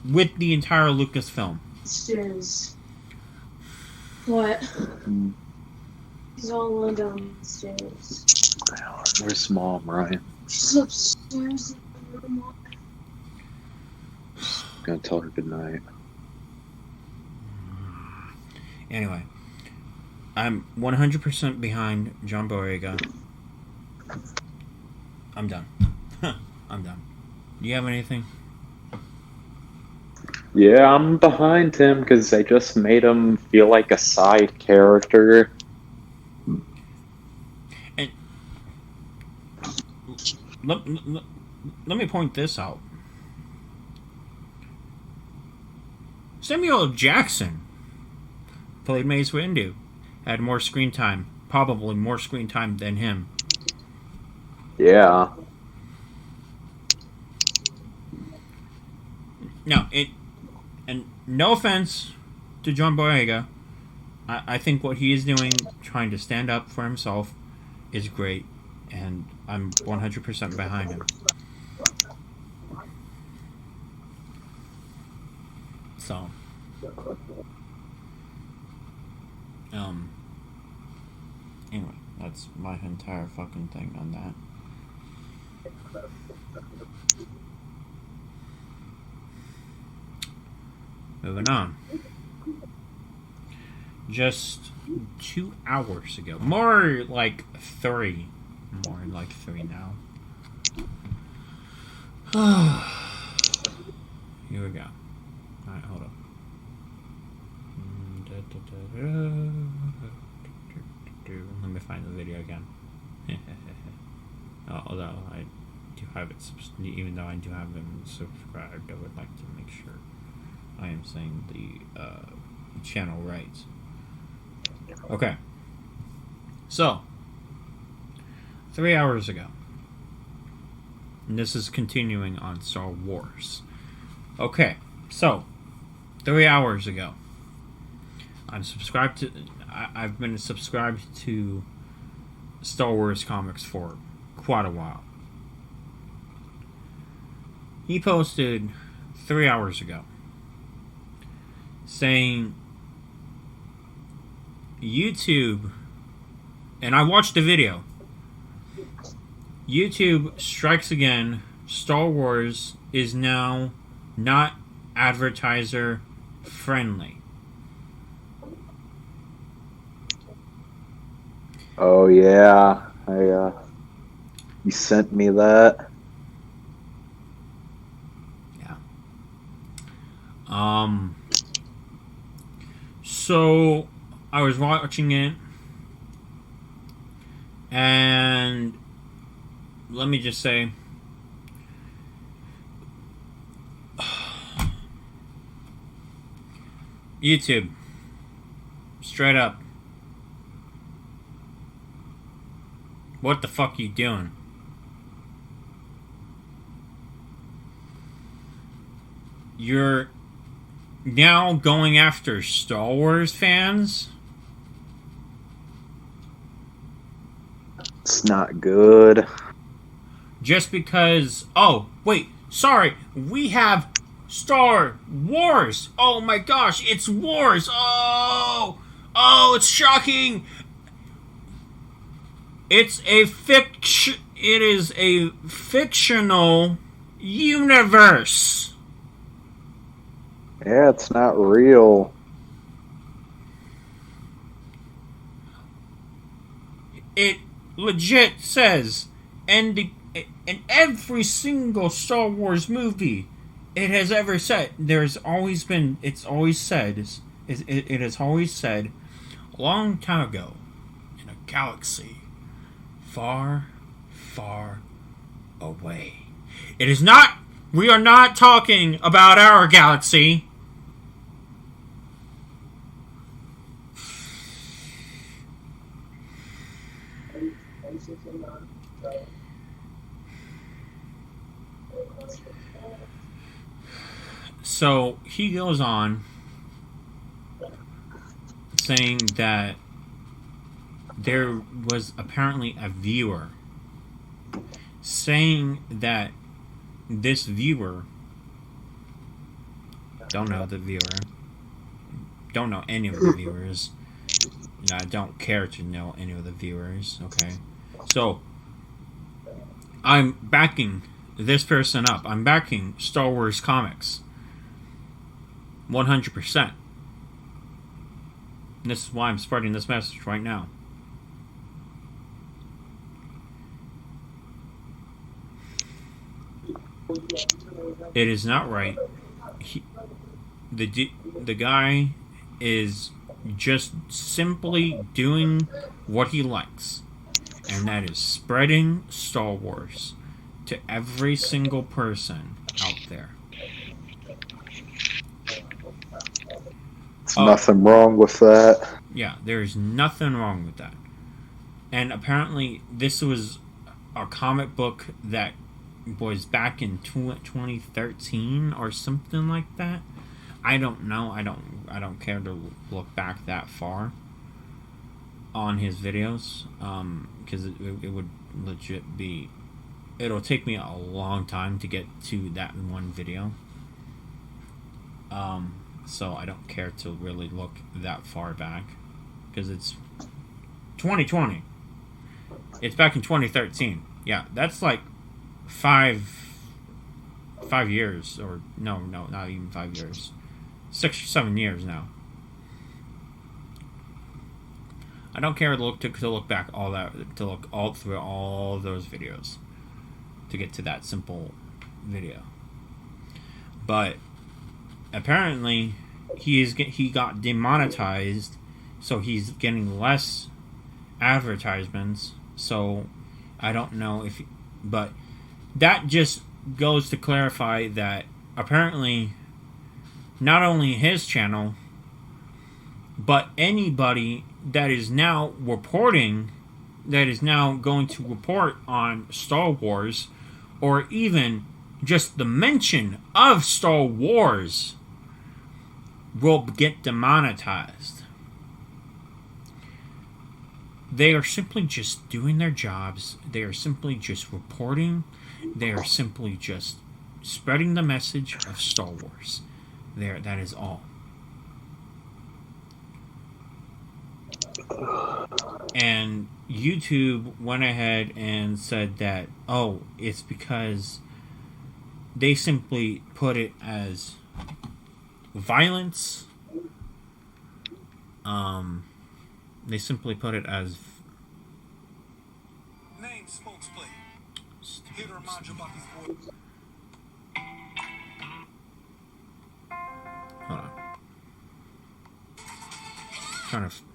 with the entire Lucasfilm. Stairs. What? He's all alone downstairs. Where's Mom, Ryan? She's upstairs in the room. I'm gonna tell her goodnight. Anyway, I'm 100% behind John Boyega. I'm done. I'm done. Do you have anything? Yeah, I'm behind him because they just made him feel like a side character. And let me point this out. Samuel L. Jackson played Mace Windu. Had more screen time. Probably more screen time than him. Yeah. Now, and no offense to John Boyega, I think what he is doing, trying to stand up for himself, is great, and I'm 100% behind him. So, anyway, that's my entire fucking thing on that. Moving on. Just 2 hours ago. More like 3. More like 3 now. Here we go. Alright, hold up. Let me find the video again. Although I do have it, even though I do have them subscribed, I would like to make sure I am saying the channel right. Okay. So, 3 hours ago. And this is continuing on Star Wars. Okay, so 3 hours ago. I've been subscribed to Star Wars comics for quite a while. He posted 3 hours ago saying YouTube, and I watched the video, YouTube strikes again. Star Wars is now not advertiser friendly. Oh yeah, you sent me that. Yeah. So I was watching it, and let me just say, YouTube, straight up, what the fuck you doing? You're now going after Star Wars fans? It's not good. Just because, oh, wait, sorry, we have Star Wars. Oh my gosh, it's wars. Oh, it's shocking. It is a fictional universe. Yeah, it's not real. It legit says, and in every single Star Wars movie it has ever said, it has always said a long time ago, in a galaxy far, far away. It is not, we are not talking about our galaxy. So he goes on saying that there was apparently a viewer saying that this viewer, don't know the viewer, don't know any of the viewers, and I don't care to know any of the viewers, okay? So I'm backing this person up. I'm backing Star Wars comics 100%. This is why I'm spreading this message right now. It is not right. The guy is just simply doing what he likes, and that is spreading Star Wars to every single person out there. There's nothing wrong with that. Yeah, there's nothing wrong with that. And apparently this was a comic book that was back in 2013 or something like that. I don't know. I don't care to look back that far on his videos, because it would legit be, it'll take me a long time to get to that one video. So I don't care to really look that far back, because it's 2020. It's back in 2013. Yeah, that's like 5 years, or no, not even 5 years. 6 or 7 years now. I don't care to look back all that, to look all through all those videos to get to that simple video. But apparently he got demonetized, so he's getting less advertisements. So I don't know if, but that just goes to clarify that apparently not only his channel, but anybody that is now reporting, that is now going to report on Star Wars, or even just the mention of Star Wars, will get demonetized. They are simply just doing their jobs. They are simply just reporting. They are simply just spreading the message of Star Wars. That is all. And YouTube went ahead and said that, oh, it's because they simply put it as violence. They simply put it as name spokesplay. Here to remind you about these boys. Hold on.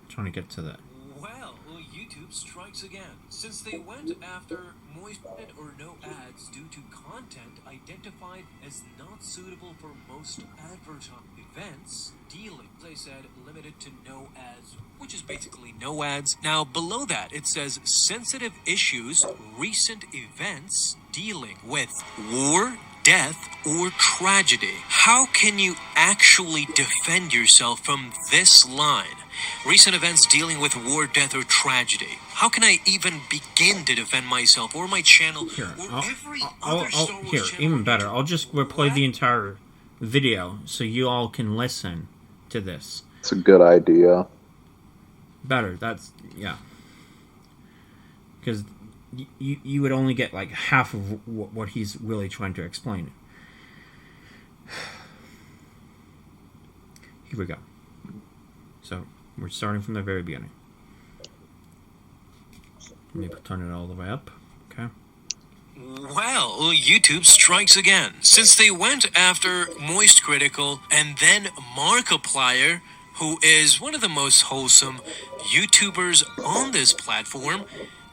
Trying to get to that. Well, YouTube strikes again, since they went after moist or no ads due to content identified as not suitable for most advertising events. Dealing, as I said, limited to no ads, which is basically no ads. Now, below that, it says sensitive issues, recent events, dealing with war, death, or tragedy. How can you actually defend yourself from this line? Recent events dealing with war, death, or tragedy. How can I even begin to defend myself or my channel Here, or every other Star Wars here, channel? even better. I'll just replay the entire video so you all can listen to this. It's a good idea. Better. That's yeah. Because you would only get like half of what he's really trying to explain. Here we go. So we're starting from the very beginning. Let me turn it all the way up. Okay. Well, YouTube strikes again. Since they went after Moist Critical and then Markiplier, who is one of the most wholesome YouTubers on this platform,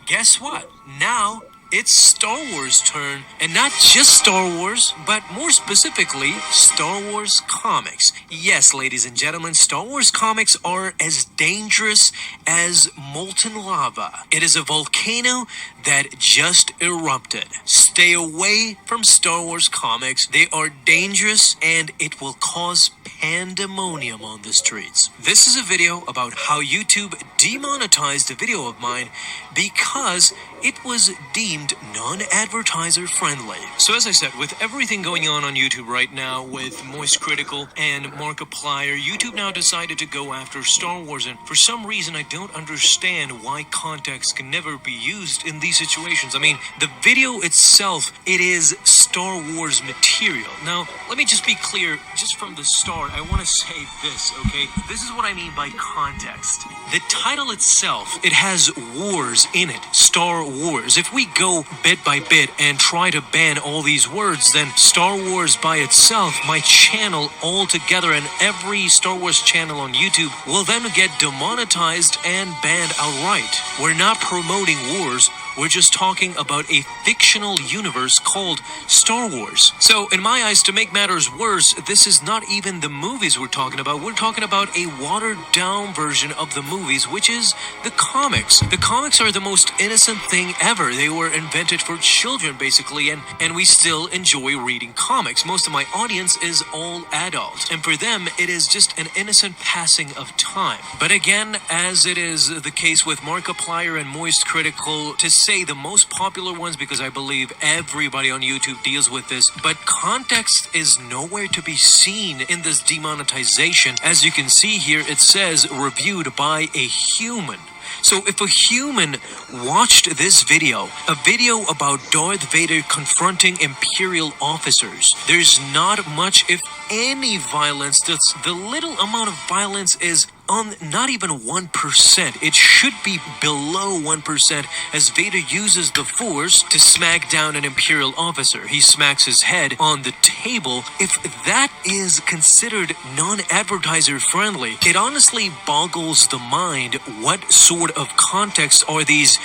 guess what? Now it's Star Wars' turn, and not just Star Wars, but more specifically, Star Wars comics. Yes, ladies and gentlemen, Star Wars comics are as dangerous as molten lava. It is a volcano that just erupted. Stay away from Star Wars comics. They are dangerous, and it will cause pandemonium on the streets. This is a video about how YouTube demonetized a video of mine because it was deemed non-advertiser friendly. So as I said, with everything going on YouTube right now with Moist Critical and Markiplier, YouTube now decided to go after Star Wars, and for some reason I don't understand why context can never be used in these situations. I mean, the video itself, it is Star Wars material. Now, let me just be clear, just from the start, I want to say this, okay? This is what I mean by context. The title itself, it has wars in it, Star Wars. If we go bit by bit and try to ban all these words, then Star Wars by itself, my channel altogether, and every Star Wars channel on YouTube will then get demonetized and banned outright. We're not promoting wars. We're just talking about a fictional universe called Star Wars. So, in my eyes, to make matters worse, this is not even the movies we're talking about. We're talking about a watered-down version of the movies, which is the comics. The comics are the most innocent thing ever. They were invented for children, basically, and we still enjoy reading comics. Most of my audience is all adult, and for them, it is just an innocent passing of time. But again, as it is the case with Markiplier and Moist Critical, to say the most popular ones, because I believe everybody on YouTube deals with this, but context is nowhere to be seen in this demonetization. As you can see here, it says reviewed by a human. So if a human watched this video, a video about Darth Vader confronting Imperial officers, there's not much, if any, violence. That's the little amount of violence is on not even 1%. It should be below 1%, as Vader uses the Force to smack down an Imperial officer. He smacks his head on the table. If that is considered non-advertiser friendly, it honestly boggles the mind. What sort of context are these?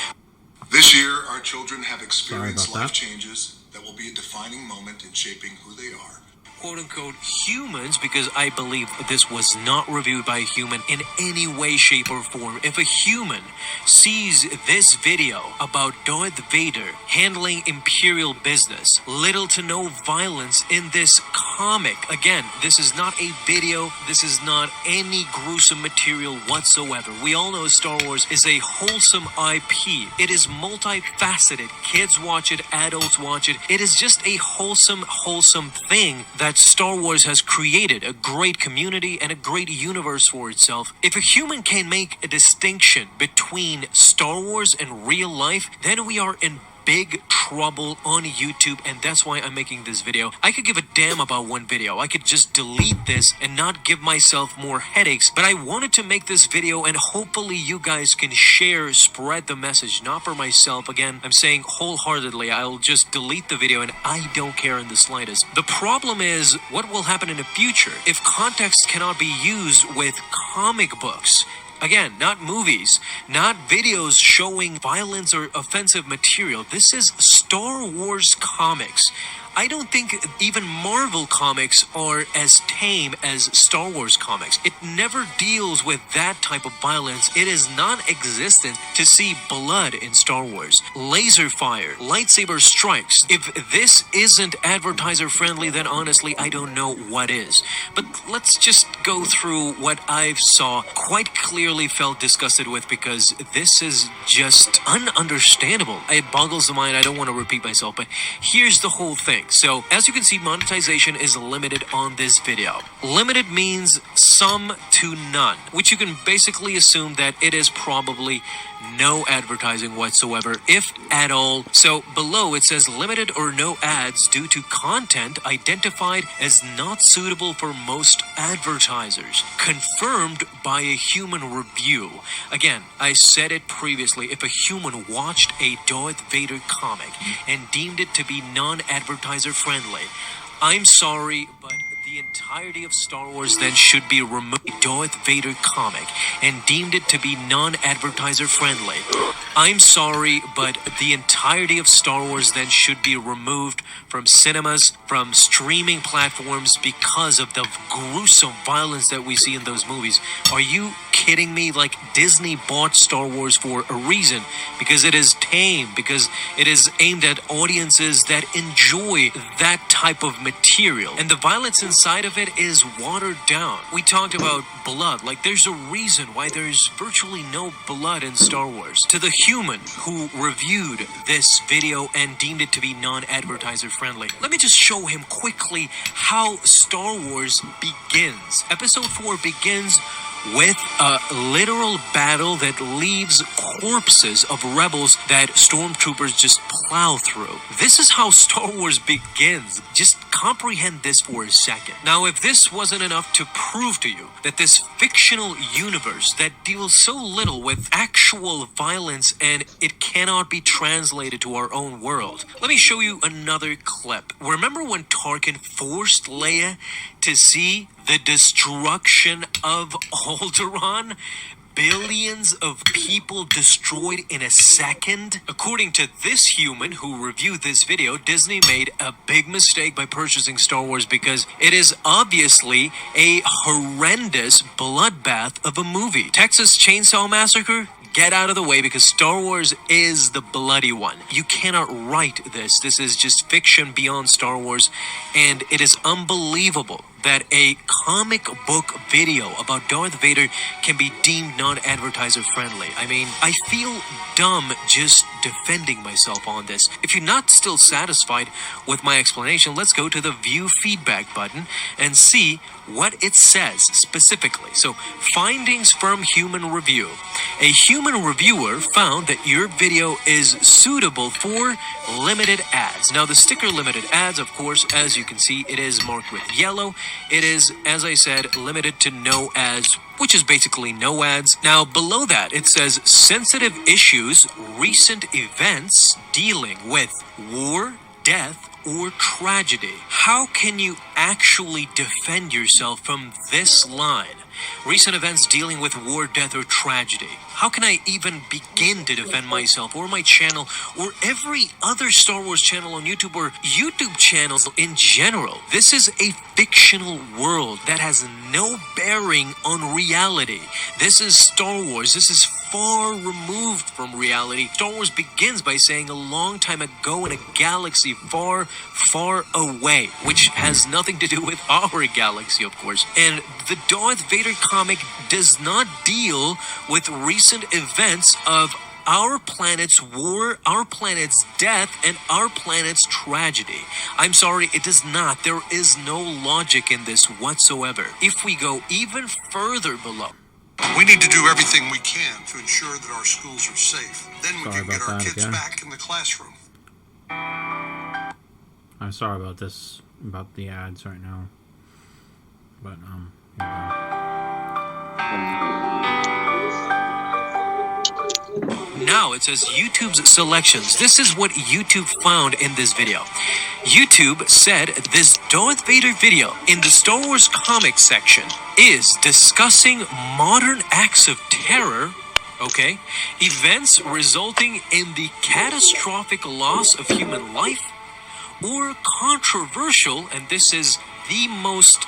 This year, our children have experienced Sorry about life that. changes that will be a defining moment in shaping who they are. Quote-unquote humans, because I believe this was not reviewed by a human in any way, shape, or form. If a human sees this video about Darth Vader handling Imperial business, little to no violence in this comic. Again, this is not a video. This is not any gruesome material whatsoever. We all know Star Wars is a wholesome IP. It is multifaceted. Kids watch it, adults watch it. It is just a wholesome thing that Star Wars has created, a great community and a great universe for itself. If a human can make a distinction between Star Wars and real life, then we are in big trouble on YouTube, and that's why I'm making this video. I could give a damn about one video. I could just delete this and not give myself more headaches, but I wanted to make this video, and hopefully you guys can share, spread the message, not for myself. Again, I'm saying wholeheartedly, I'll just delete the video, and I don't care in the slightest. The problem is, what will happen in the future if context cannot be used with comic books? Again, not movies, not videos showing violence or offensive material. This is Star Wars comics. I don't think even Marvel comics are as tame as Star Wars comics. It never deals with that type of violence. It is non-existent to see blood in Star Wars. Laser fire, lightsaber strikes. If this isn't advertiser friendly, then honestly, I don't know what is. But let's just go through what I've saw, quite clearly felt disgusted with, because this is just ununderstandable. It boggles the mind. I don't want to repeat myself, but here's the whole thing. So, as you can see, monetization is limited on this video. Limited means some to none, which you can basically assume that it is probably no advertising whatsoever, if at all. So below it says limited or no ads due to content identified as not suitable for most advertisers, confirmed by a human review. Again, I said it previously, if a human watched a Darth Vader comic and deemed it to be non-advertiser friendly, I'm sorry, but the entirety of Star Wars then should be removed. Darth Vader comic and deemed it to be non-advertiser friendly. I'm sorry, but the entirety of Star Wars then should be removed from cinemas, from streaming platforms, because of the gruesome violence that we see in those movies. Are you kidding me? Like, Disney bought Star Wars for a reason, because it is tame, because it is aimed at audiences that enjoy that type of material, and the violence inside of it is watered down. We talked about blood. Like, there's a reason why there's virtually no blood in Star Wars. To the human who reviewed this video and deemed it to be non-advertiser friendly, let me just show him quickly how Star Wars begins. Episode 4 begins with a literal battle that leaves corpses of rebels that stormtroopers just plow through. This is how Star Wars begins. Just comprehend this for a second. Now, if this wasn't enough to prove to you that this fictional universe that deals so little with actual violence and it cannot be translated to our own world, let me show you another clip. Remember when Tarkin forced Leia to see the destruction of Alderaan? Billions of people destroyed in a second? According to this human who reviewed this video, Disney made a big mistake by purchasing Star Wars because it is obviously a horrendous bloodbath of a movie. Texas Chainsaw Massacre? Get out of the way, because Star Wars is the bloody one. You cannot write this. This is just fiction beyond Star Wars, and it is unbelievable that a comic book video about Darth Vader can be deemed non-advertiser friendly. I mean, I feel dumb just defending myself on this. If you're not still satisfied with my explanation, let's go to the view feedback button and see what it says specifically. So, findings from human review. A human reviewer found that your video is suitable for limited ads. Now, the sticker limited ads, of course, as you can see, it is marked with yellow. It is, as I said, limited to no ads, which is basically no ads. Now, below that, it says sensitive issues, recent events dealing with war, death, or tragedy. How can you actually defend yourself from this line? Recent events dealing with war, death, or tragedy. How can I even begin to defend myself or my channel or every other Star Wars channel on YouTube or YouTube channels in general? This is a fictional world that has no bearing on reality. This is Star Wars. This is far removed from reality. Star Wars begins by saying a long time ago in a galaxy far, far away, which has nothing to do with our galaxy, of course. And the Darth Vader comic does not deal with recent events of our planet's war, our planet's death, and our planet's tragedy. I'm sorry, it does not. There is no logic in this whatsoever. If we go even further below, We need to do everything we can to ensure that our schools are safe. Then we can get our kids back in the classroom. I'm sorry about this, about the ads right now. But, now now, it says YouTube's selections. This is what YouTube found in this video. YouTube said this Darth Vader video in the Star Wars comics section is discussing modern acts of terror, okay, events resulting in the catastrophic loss of human life, or controversial, and this is the most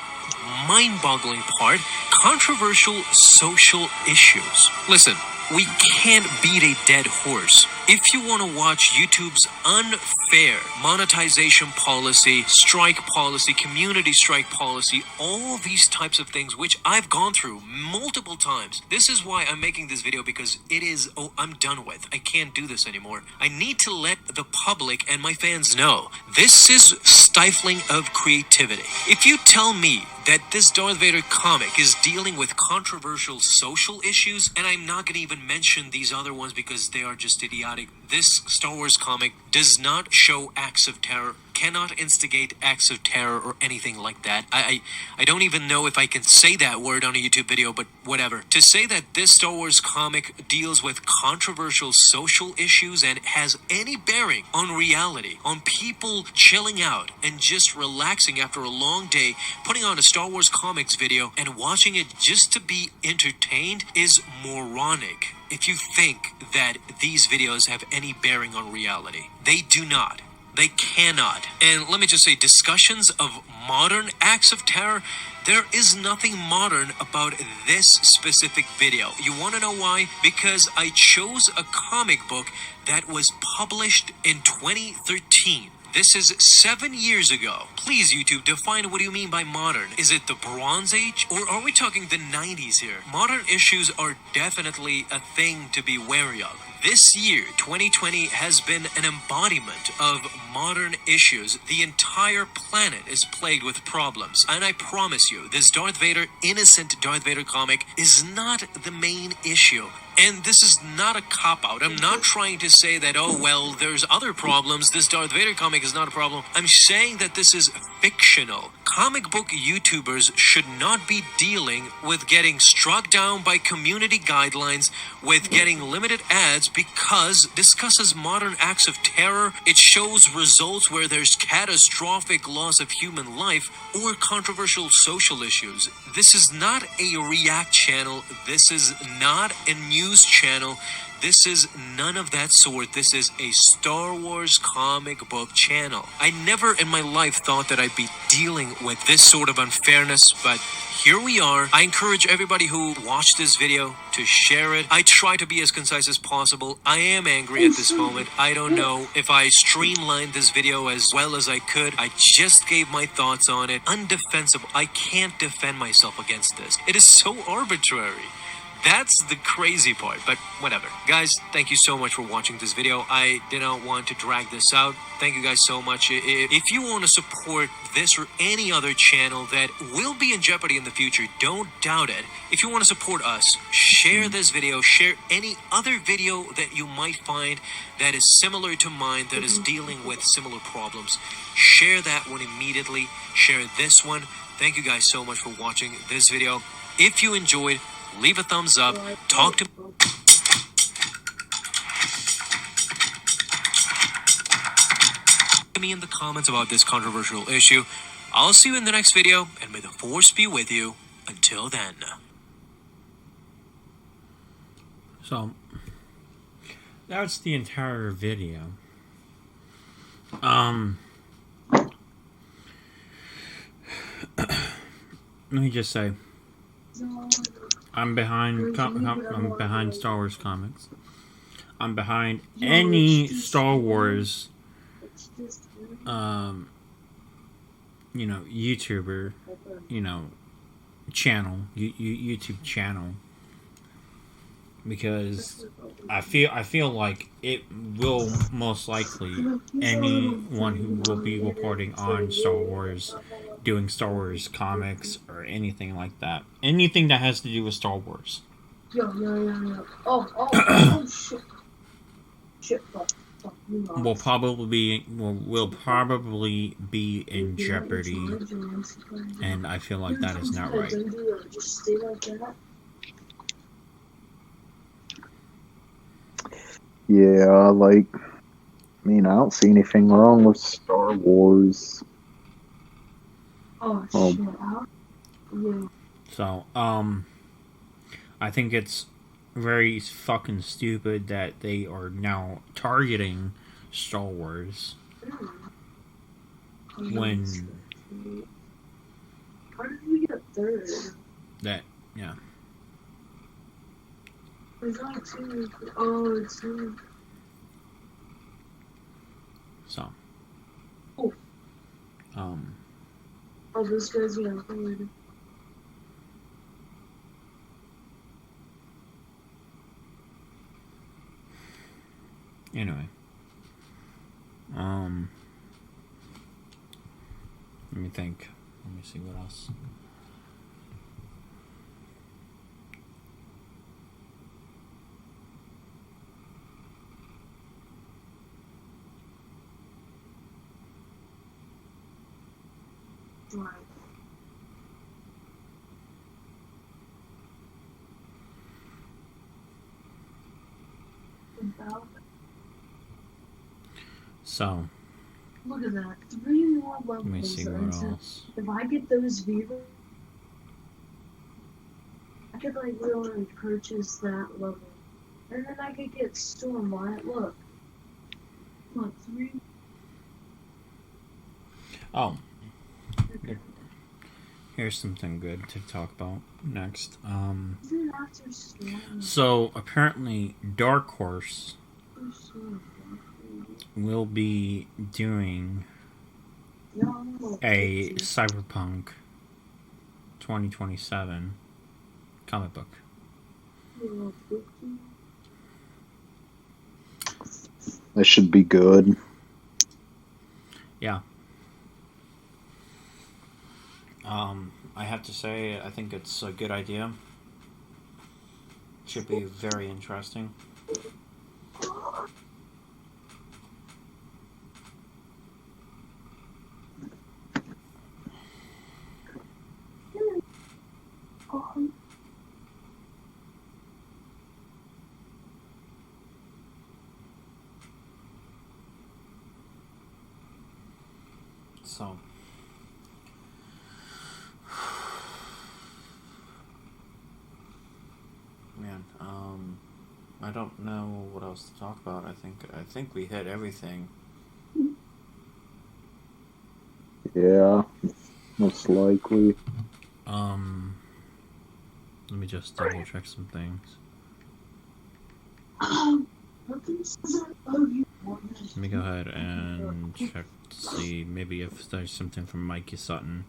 mind-boggling part, controversial social issues. Listen, we can't beat a dead horse. If you want to watch YouTube's unfair monetization policy, strike policy, community strike policy, all these types of things, which I've gone through multiple times. This is why I'm making this video, because it is, I'm done with. I can't do this anymore. I need to let the public and my fans know this is stifling of creativity. If you tell me that this Darth Vader comic is dealing with controversial social issues, and I'm not going to even mention these other ones because they are just idiotic. This Star Wars comic does not show acts of terror, cannot instigate acts of terror or anything like that. I don't even know if I can say that word on a YouTube video, but whatever. To say that this Star Wars comic deals with controversial social issues and has any bearing on reality, on people chilling out and just relaxing after a long day, putting on a Star Wars comics video and watching it just to be entertained is moronic. If you think that these videos have any bearing on reality, they do not. They cannot. And let me just say, discussions of modern acts of terror, there is nothing modern about this specific video. You want to know why? Because I chose a comic book that was published in 2013. This is 7 years ago. Please, YouTube, define what you mean by modern. Is it the Bronze Age? Or are we talking the 90s here? Modern issues are definitely a thing to be wary of. This year, 2020, has been an embodiment of modern issues. The entire planet is plagued with problems. And I promise you, this Darth Vader, innocent Darth Vader comic is not the main issue. And this is not a cop-out. I'm not trying to say that, oh, well, there's other problems. This Darth Vader comic is not a problem. I'm saying that this is fictional. Comic book YouTubers should not be dealing with getting struck down by community guidelines, with getting limited ads, because it discusses modern acts of terror. It shows results where there's catastrophic loss of human life or controversial social issues. This is not a react channel. This is not a news channel. This is none of that sort. This is a Star Wars comic book channel. I never in my life thought that I'd be dealing with this sort of unfairness, but here we are. I encourage everybody who watched this video to share it. I try to be as concise as possible. I am angry at this moment. I don't know if I streamlined this video as well as I could. I just gave my thoughts on it. Undefensible. I can't defend myself against this. It is so arbitrary. That's the crazy part, but whatever. Guys, thank you so much for watching this video. I didn't want to drag this out. Thank you guys so much. If you want to support this or any other channel that will be in jeopardy in the future, don't doubt it. If you want to support us, share this video, share any other video that you might find that is similar to mine, that is dealing with similar problems. Share that one immediately. Share this one. Thank you guys so much for watching this video. If you enjoyed, leave a thumbs up, talk to me in the comments about this controversial issue. I'll see you in the next video, and may the Force be with you. Until then. So, that's the entire video. Let me just say, I'm behind Star Wars comics. I'm behind any Star Wars, YouTuber, channel, YouTube channel, because I feel like it will most likely, anyone who will be reporting on Star Wars, doing Star Wars comics or anything like that, anything that has to do with Star Wars, will probably be in jeopardy, and I feel like that is not right. Yeah, like, I mean, I don't see anything wrong with Star Wars. Oh, Oh. shit. Yeah. So, I think it's very fucking stupid that they are now targeting Star Wars when How did we get third? that, yeah. There's only two. Oh, it's two. So, Oh. Oh, this guy's gonna third. anyway. Let me think. Let me see what else. Right. About. So, Look at that. 3 more levels. let me see what else. If I get those viewers, I could like really purchase that level. And then I could get Stormlight. Look. Look, 3. Oh. Here's something good to talk about next. Isn't it after Storm? So, apparently, Dark Horse will be doing No, a Cyberpunk 2027 comic book. That should be good. Yeah. I have to say, I think it's a good idea. Should be very interesting. So, man, I don't know what else to talk about. I think we hit everything. Yeah, most likely. Let me just double check some things. Let me go ahead and check to see maybe if there's something from Mikey Sutton.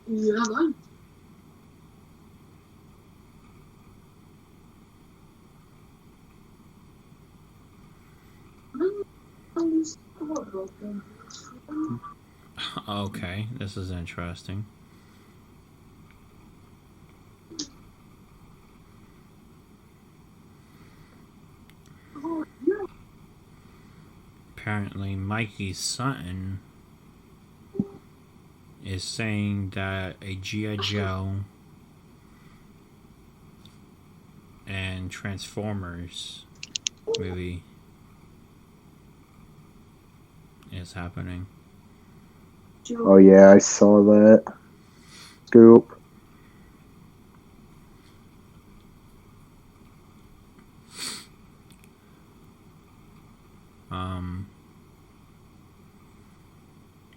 Yeah, man. Okay, this is interesting. Apparently, Mikey Sutton is saying that a G.I. Joe and Transformers movie is happening. Oh yeah, I saw that. Scoop.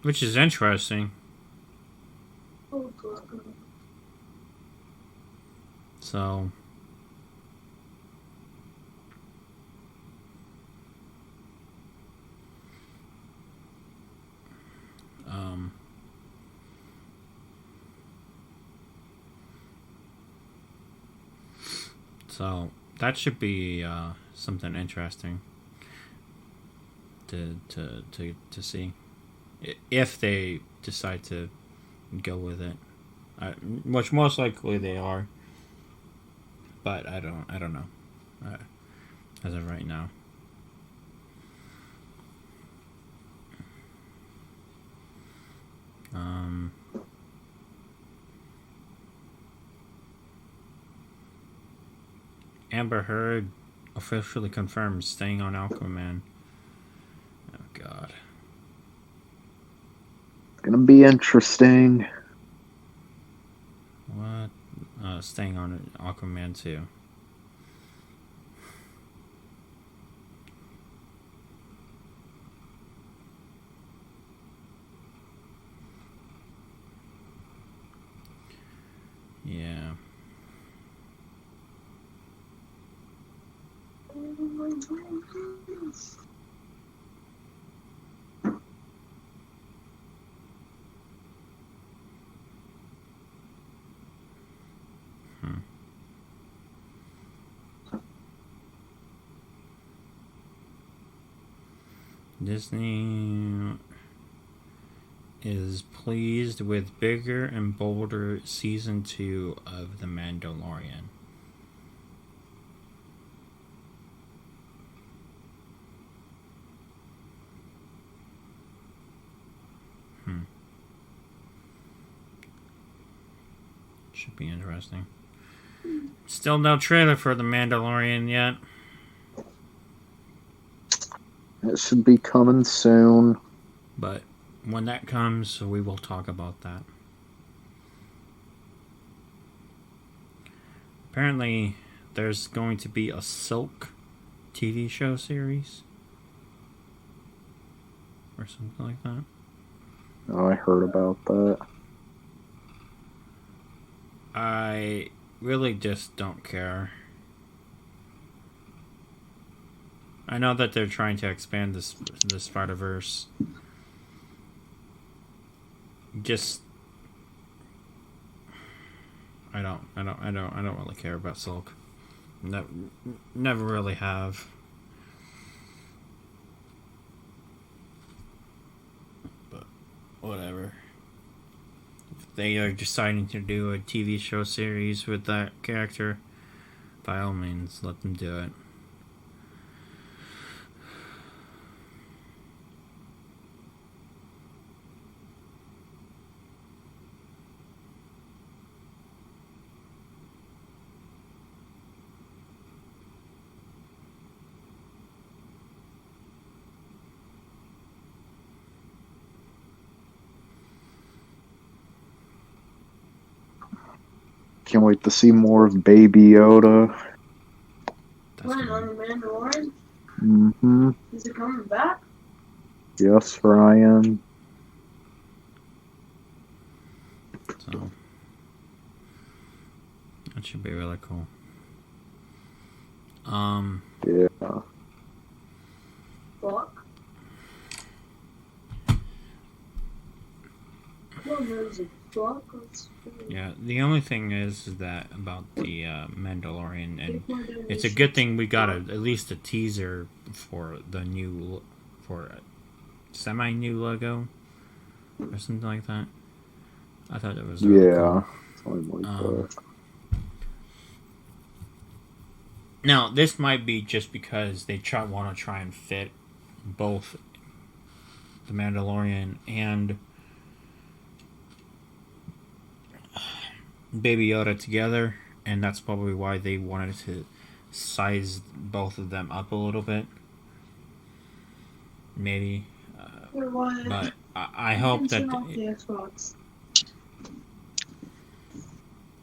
Which is interesting. So, so that should be something interesting to see if they decide to go with it, which most likely they are. But I don't know as of right now. Amber Heard officially confirmed staying on Aquaman. Oh God. It's gonna be interesting. What? Staying on Aquaman 2. Yeah. Disney is pleased with bigger and bolder season 2 of The Mandalorian. Should be interesting. Still no trailer for The Mandalorian yet. It should be coming soon. But when that comes, we will talk about that. Apparently, there's going to be a Silk TV show series. Or something like that. Oh, I heard about that. I really just don't care. I know that they're trying to expand the Spider-Verse. Just I don't really care about Silk. Never really have. But whatever. If they are deciding to do a TV show series with that character, by all means, let them do it. Can't wait to see more of Baby Yoda. When on the Mandalorian? Mm-hmm. Is it coming back? Yes, Ryan. So that should be really cool. Yeah. Fuck. What is it? Fuck? Yeah, the only thing is that about the Mandalorian, and it's a good thing we got at least a teaser for the new, for a semi-new logo or something like that. I thought it was really cool. Something like that. Now, this might be just because they want to try and fit both the Mandalorian and Baby Yoda together, and that's probably why they wanted to size both of them up a little bit. Maybe. But I hope that...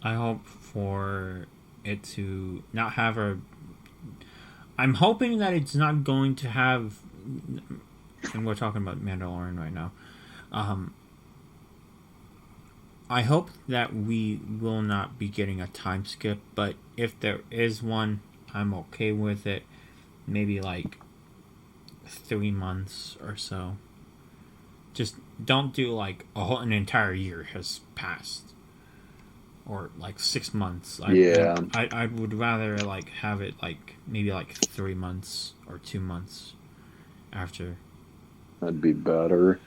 I hope for it to not have a... I'm hoping that it's not going to have... And we're talking about Mandalorian right now. I hope that we will not be getting a time skip, but if there is one, I'm okay with it. Maybe like 3 months or so. Just don't do like an entire year has passed. Or like 6 months. I would rather like have it like maybe like 3 months or 2 months after. That'd be better.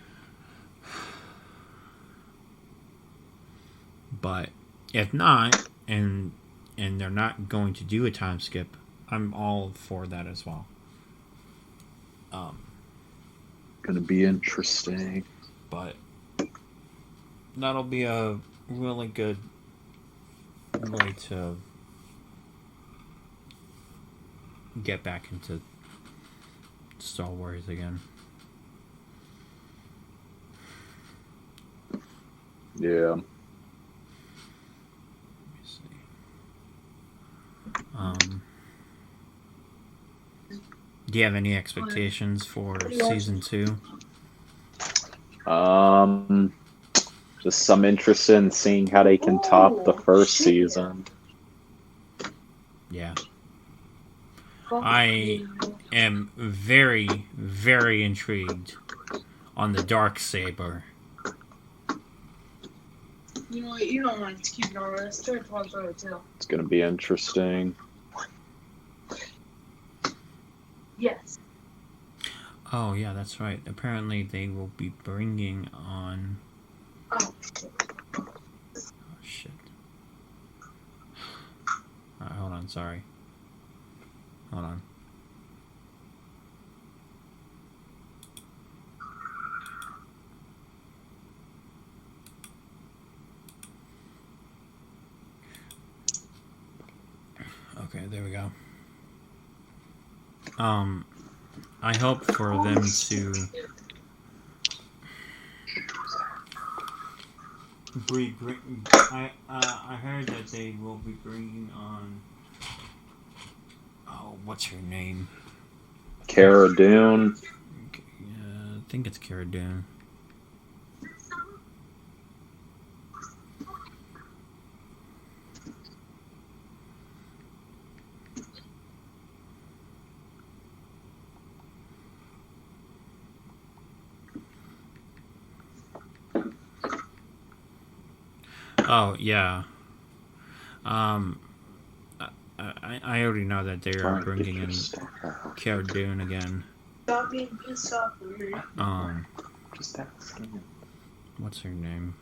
But if not, and they're not going to do a time skip, I'm all for that as well. Gonna be interesting. But that'll be a really good way to get back into Star Wars again. Yeah. Do you have any expectations for season 2? Just some interest in seeing how they can top the first season. Yeah. I am very, very intrigued on the Darksaber. You know what? You don't want to keep it on. Let's start one too. It's going to be interesting. Yes. Oh, yeah, that's right. Apparently they will be bringing on... Oh, shit. Alright, hold on, sorry. Hold on. Okay, there we go. I hope for them to I heard that they will be bringing on. Oh, what's her name? Cara Dune. I think it's Cara Dune. Oh, yeah. I already know that they are bringing in Cara Dune again. stop being pissed off at me. Just asking. What's her name?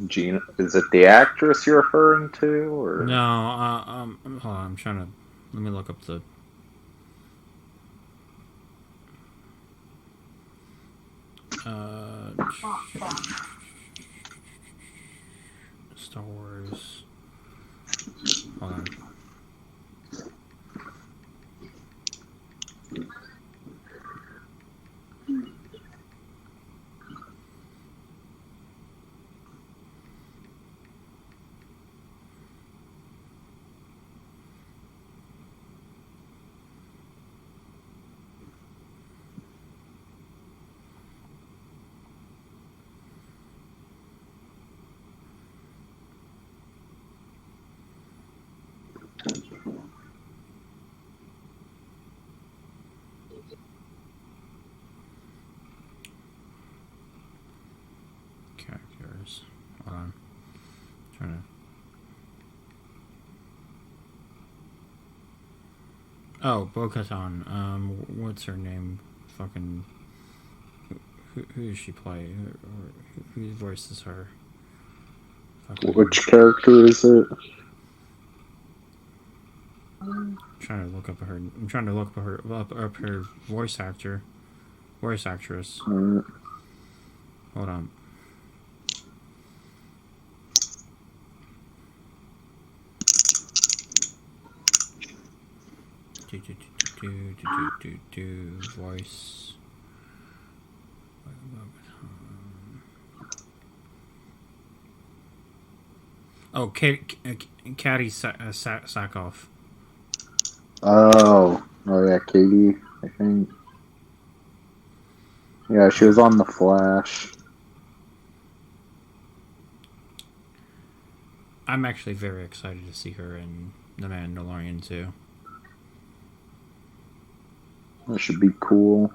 Gina, is it the actress you're referring to, or No, hold on, I'm trying to. Let me look up the. Star Wars. Hold on. Characters. Hold on. Trying to. Oh, Bo-Katan. What's her name? Fucking. Who does she play? Who voices her? Fucking... Which character is it? I'm trying to look up her. I'm trying to look up her voice actress. Hold on. Voice. Oh, Katie Sackhoff. Oh yeah, Katie, I think. Yeah, she was on The Flash. I'm actually very excited to see her in The Mandalorian too. That should be cool.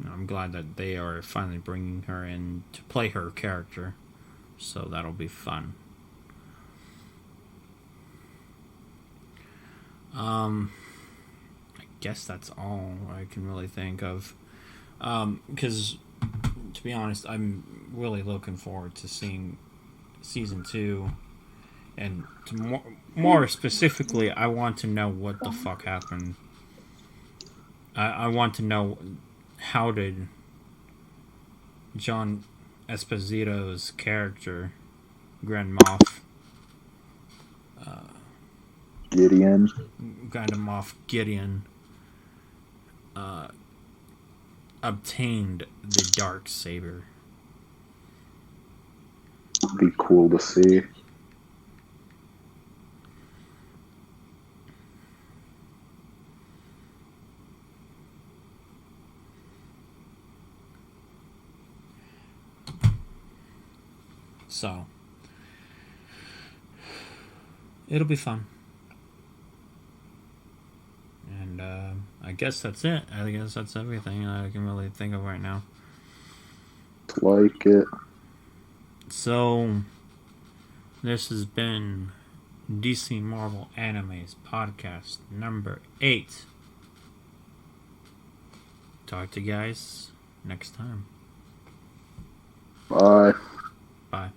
I'm glad that they are finally bringing her in to play her character, so that'll be fun. I guess that's all I can really think of. Because, to be honest, I'm really looking forward to seeing season 2. And to more specifically, I want to know what the fuck happened. I want to know how did John Esposito's character, Grand Moff Gideon. Gideon, obtained the dark saber. Be cool to see. So it'll be fun. And I guess that's it. I guess that's everything I can really think of right now. Like it. So this has been DC Marvel Animes podcast number 8. Talk to you guys next time. Bye. Bye.